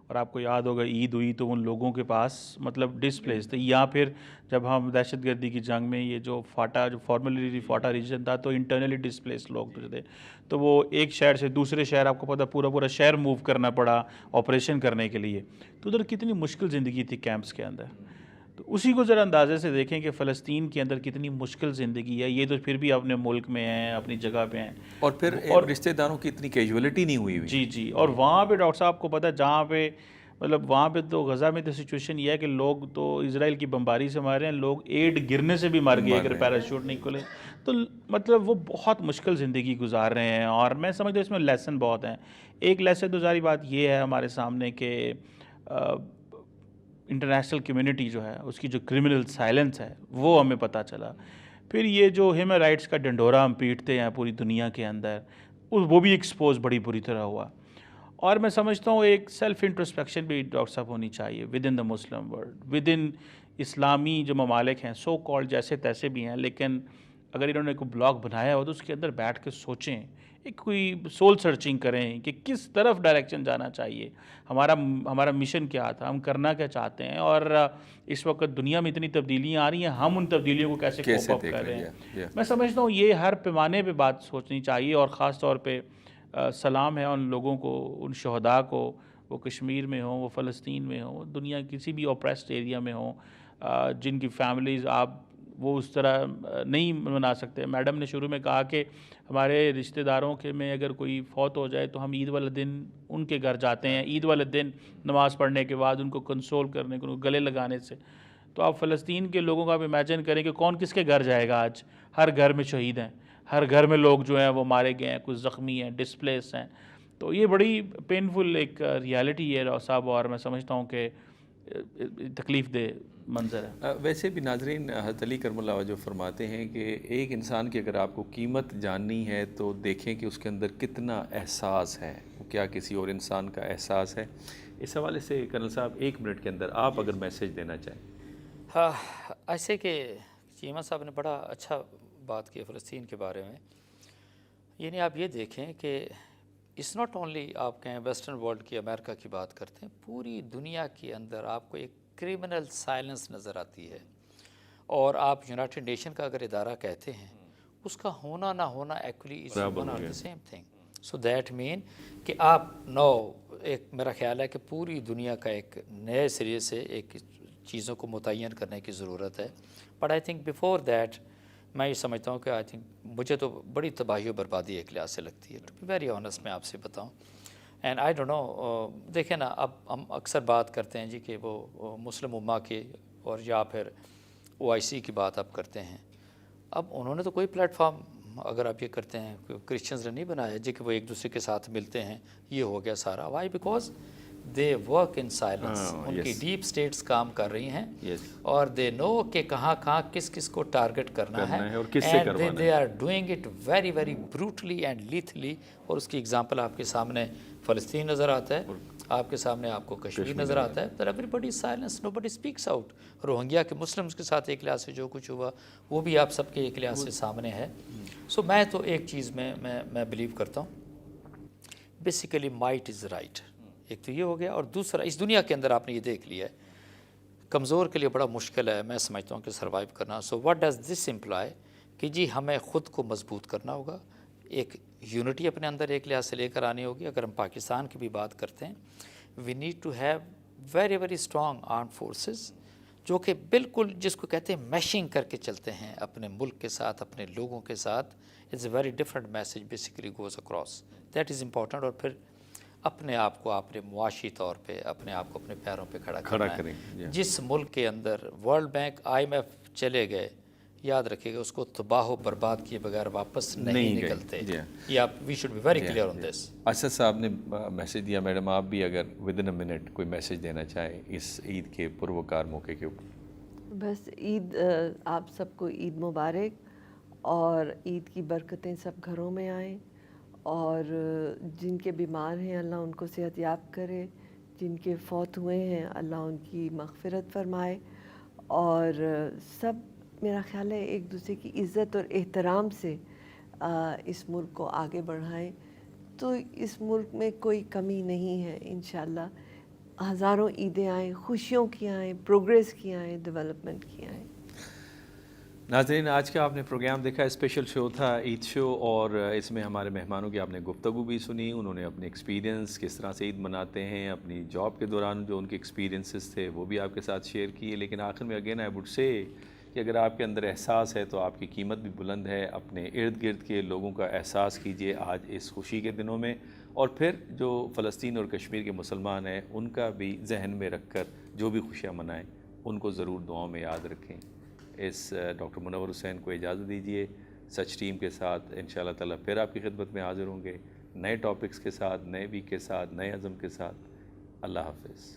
اور آپ کو یاد ہوگا عید ہوئی تو ان لوگوں کے پاس مطلب ڈسپلیس تھے. یا پھر جب ہم دہشت گردی کی جنگ میں یہ جو فاٹا, جو فارملی فاٹا ریجن تھا, تو انٹرنلی ڈسپلیس لوگ جو تھے, تو وہ ایک شہر سے دوسرے شہر, آپ کو پتہ پورا شہر موو کرنا پڑا آپریشن کرنے کے لیے. تو ادھر کتنی مشکل زندگی تھی کیمپس کے اندر. تو اسی کو ذرا اندازے سے دیکھیں کہ فلسطین کے اندر کتنی مشکل زندگی ہے. یہ تو پھر بھی اپنے ملک میں ہیں, اپنی جگہ پہ ہیں, اور پھر رشتہ داروں کی اتنی کیجولیٹی نہیں ہوئی. جی. اور وہاں پہ ڈاکٹر صاحب کو پتہ, جہاں پہ مطلب وہاں پہ تو غزہ میں تو سچویشن یہ ہے کہ لوگ تو اسرائیل کی بمباری سے مار رہے ہیں, لوگ ایڈ گرنے سے بھی مر گئے اگر پیراشوٹ نہیں کھلے. تو مطلب وہ بہت مشکل زندگی گزار رہے ہیں. اور میں سمجھتا ہوں اس میں لیسن بہت ہیں. ایک لیسن تو ظاہری بات یہ ہے ہمارے سامنے کہ انٹرنیشنل کمیونٹی جو ہے اس کی جو کرمنل سائلنس ہے وہ ہمیں پتہ چلا. پھر یہ جو ہیومن رائٹس کا ڈنڈورا ہم پیٹتے ہیں پوری دنیا کے اندر, وہ بھی ایکسپوز بڑی بری طرح ہوا. اور میں سمجھتا ہوں ایک سیلف انٹروسپیکشن بھی ڈاکٹر صاحب ہونی چاہیے with in the Muslim world, with in اسلامی جو ممالک ہیں, سو کالڈ جیسے تیسے بھی ہیں, لیکن اگر انہوں نے کوئی بلاگ بنایا ہو تو اس کے اندر بیٹھ کے سوچیں, ایک کوئی سول سرچنگ کریں کہ کس طرف ڈائریکشن جانا چاہیے, ہمارا مشن کیا تھا, ہم کرنا کیا چاہتے ہیں, اور اس وقت دنیا میں اتنی تبدیلیاں آ رہی ہیں, ہم ان تبدیلیوں کو کیسے کوپ اپ کر رہے ہیں. میں سمجھتا ہوں یہ ہر پیمانے پہ بات سوچنی چاہیے. اور خاص طور پہ سلام ہے ان لوگوں کو, ان شہداء کو, وہ کشمیر میں ہوں, وہ فلسطین میں ہوں, دنیا کسی بھی اوپریسڈ ایریا میں ہوں, جن کی فیملیز آپ وہ اس طرح نہیں منا سکتے. میڈم نے شروع میں کہا کہ ہمارے رشتہ داروں کے میں اگر کوئی فوت ہو جائے تو ہم عید والے دن ان کے گھر جاتے ہیں, عید والے دن نماز پڑھنے کے بعد ان کو کنسول کرنے کو, گلے لگانے سے. تو آپ فلسطین کے لوگوں کا آپ امیجن کریں کہ کون کس کے گھر جائے گا. آج ہر گھر میں شہید ہیں, ہر گھر میں لوگ جو ہیں وہ مارے گئے ہیں, کچھ زخمی ہیں, ڈسپلیس ہیں. تو یہ بڑی پینفل ایک ریالٹی ہے صاحب, اور میں سمجھتا ہوں کہ تکلیف دہ منظر ہے. ویسے بھی ناظرین, حضرت علی کرم اللہ وجہ فرماتے ہیں کہ ایک انسان کی اگر آپ کو قیمت جاننی ہے تو دیکھیں کہ اس کے اندر کتنا احساس ہے, کیا کسی اور انسان کا احساس ہے. اس حوالے سے کرنل صاحب 1 منٹ کے اندر آپ اگر میسیج دینا چاہیں. ہاں, ایسے کہ چیمہ صاحب نے بڑا اچھا بات کی فلسطین کے بارے میں. یعنی آپ یہ دیکھیں کہ اٹس ناٹ اونلی آپ کہیں ویسٹرن ورلڈ کی, امریکہ کی بات کرتے ہیں, پوری دنیا کے اندر آپ کو ایک کرمنل سائلنس نظر آتی ہے. اور آپ یونائٹڈ نیشن کا اگر ادارہ کہتے ہیں, اس کا ہونا نہ ہونا actually is one of the same thing. So that mean کہ آپ ایک میرا خیال ہے کہ پوری دنیا کا ایک نئے سرے سے ایک چیزوں کو متعین کرنے کی ضرورت ہے. But I think before that میں یہ سمجھتا ہوں کہ آئی تھنک مجھے تو بڑی تباہی و بربادی ایک لحاظ سے لگتی ہے. ٹو بی ویری آنیسٹ میں آپ سے بتاؤں. اینڈ آئی ڈونٹ نو، دیکھیں نا، اب ہم اکثر بات کرتے ہیں جی کہ وہ مسلم امہ کے اور یا پھر OIC کی بات آپ کرتے ہیں. اب انہوں نے تو کوئی پلیٹ فارم، اگر آپ یہ کرتے ہیں، کرسچنز نے نہیں بنایا جی کہ وہ ایک دوسرے کے ساتھ ملتے ہیں. یہ ہو گیا سارا. Why? Because they work in silence. ان کی ڈیپ اسٹیٹس کام کر رہی ہیں اور دے نو کہ کہاں کہاں کس کس کو ٹارگٹ کرنا ہے اور کس سے کروانا ہے. They are doing it very very brutally and lethally. اور اس کی اگزامپل آپ کے سامنے فلسطین نظر آتا ہے، آپ کے سامنے آپ کو کشمیر نظر آتا ہے. ایوری بڈی سائلنس، نو بڈی اسپیکس آؤٹ. روہنگیا کے مسلمس کے ساتھ ایک لحاظ سے جو کچھ ہوا وہ بھی آپ سب کے ایک لحاظ سے سامنے ہے. سو میں تو ایک چیز میں بلیو کرتا ہوں، بیسیکلی مائٹ از رائٹ. ایک تو یہ ہو گیا، اور دوسرا اس دنیا کے اندر آپ نے یہ دیکھ لیا ہے کمزور کے لیے بڑا مشکل ہے میں سمجھتا ہوں کہ سروائیو کرنا. So what does this imply کہ جی ہمیں خود کو مضبوط کرنا ہوگا، ایک یونٹی اپنے اندر ایک لحاظ سے لے کر آنی ہوگی. اگر ہم پاکستان کی بھی بات کرتے ہیں، we need to have very very strong armed forces جو کہ بالکل جس کو کہتے ہیں میشنگ کر کے چلتے ہیں اپنے ملک کے ساتھ، اپنے لوگوں کے ساتھ. It's a very different message basically goes across. That is important. اور پھر اپنے آپ کو آپ نے معاشی طور پہ اپنے آپ کو اپنے پیروں پہ کھڑا کرنا کریں. ہے. جس ملک کے اندر ورلڈ بینک IMF چلے گئے، یاد رکھیے گا اس کو تباہ و برباد کیے بغیر واپس نہیں نکلتے. یہ آپ we should be very clear on this. Asad صاحب نے میسج دیا. میڈم آپ بھی اگر ود ان اے منٹ کوئی میسج دینا چاہیں اس عید کے پروکار موقع کے اوپر. بس عید، آپ سب کو عید مبارک، اور عید کی برکتیں سب گھروں میں آئیں، اور جن کے بیمار ہیں اللہ ان کو صحت یاب کرے، جن کے فوت ہوئے ہیں اللہ ان کی مغفرت فرمائے، اور سب میرا خیال ہے ایک دوسرے کی عزت اور احترام سے اس ملک کو آگے بڑھائیں. تو اس ملک میں کوئی کمی نہیں ہے انشاءاللہ. ہزاروں عیدیں آئیں، خوشیوں کی آئیں، پروگریس کی آئیں، ڈیولپمنٹ کی آئیں. ناظرین، آج کا آپ نے پروگرام دیکھا، اسپیشل شو تھا عید شو، اور اس میں ہمارے مہمانوں کی آپ نے گفتگو بھی سنی. انہوں نے اپنے ایکسپیرینس کس طرح سے عید مناتے ہیں، اپنی جاب کے دوران جو ان کے ایکسپیرینسز تھے وہ بھی آپ کے ساتھ شیئر کیے. لیکن آخر میں اگین آئی وڈ سے کہ اگر آپ کے اندر احساس ہے تو آپ کی قیمت بھی بلند ہے. اپنے ارد گرد کے لوگوں کا احساس کیجئے آج اس خوشی کے دنوں میں، اور پھر جو فلسطین اور کشمیر کے مسلمان ہیں ان کا بھی ذہن میں رکھ کر جو بھی خوشیاں منائیں ان کو ضرور دعاؤں میں یاد رکھیں. اس ڈاکٹر منور حسین کو اجازت دیجیے. سچ ٹیم کے ساتھ انشاءاللہ تعالیٰ پھر آپ کی خدمت میں حاضر ہوں گے، نئے ٹاپکس کے ساتھ، نئے ویک کے ساتھ، نئے عزم کے ساتھ. اللہ حافظ.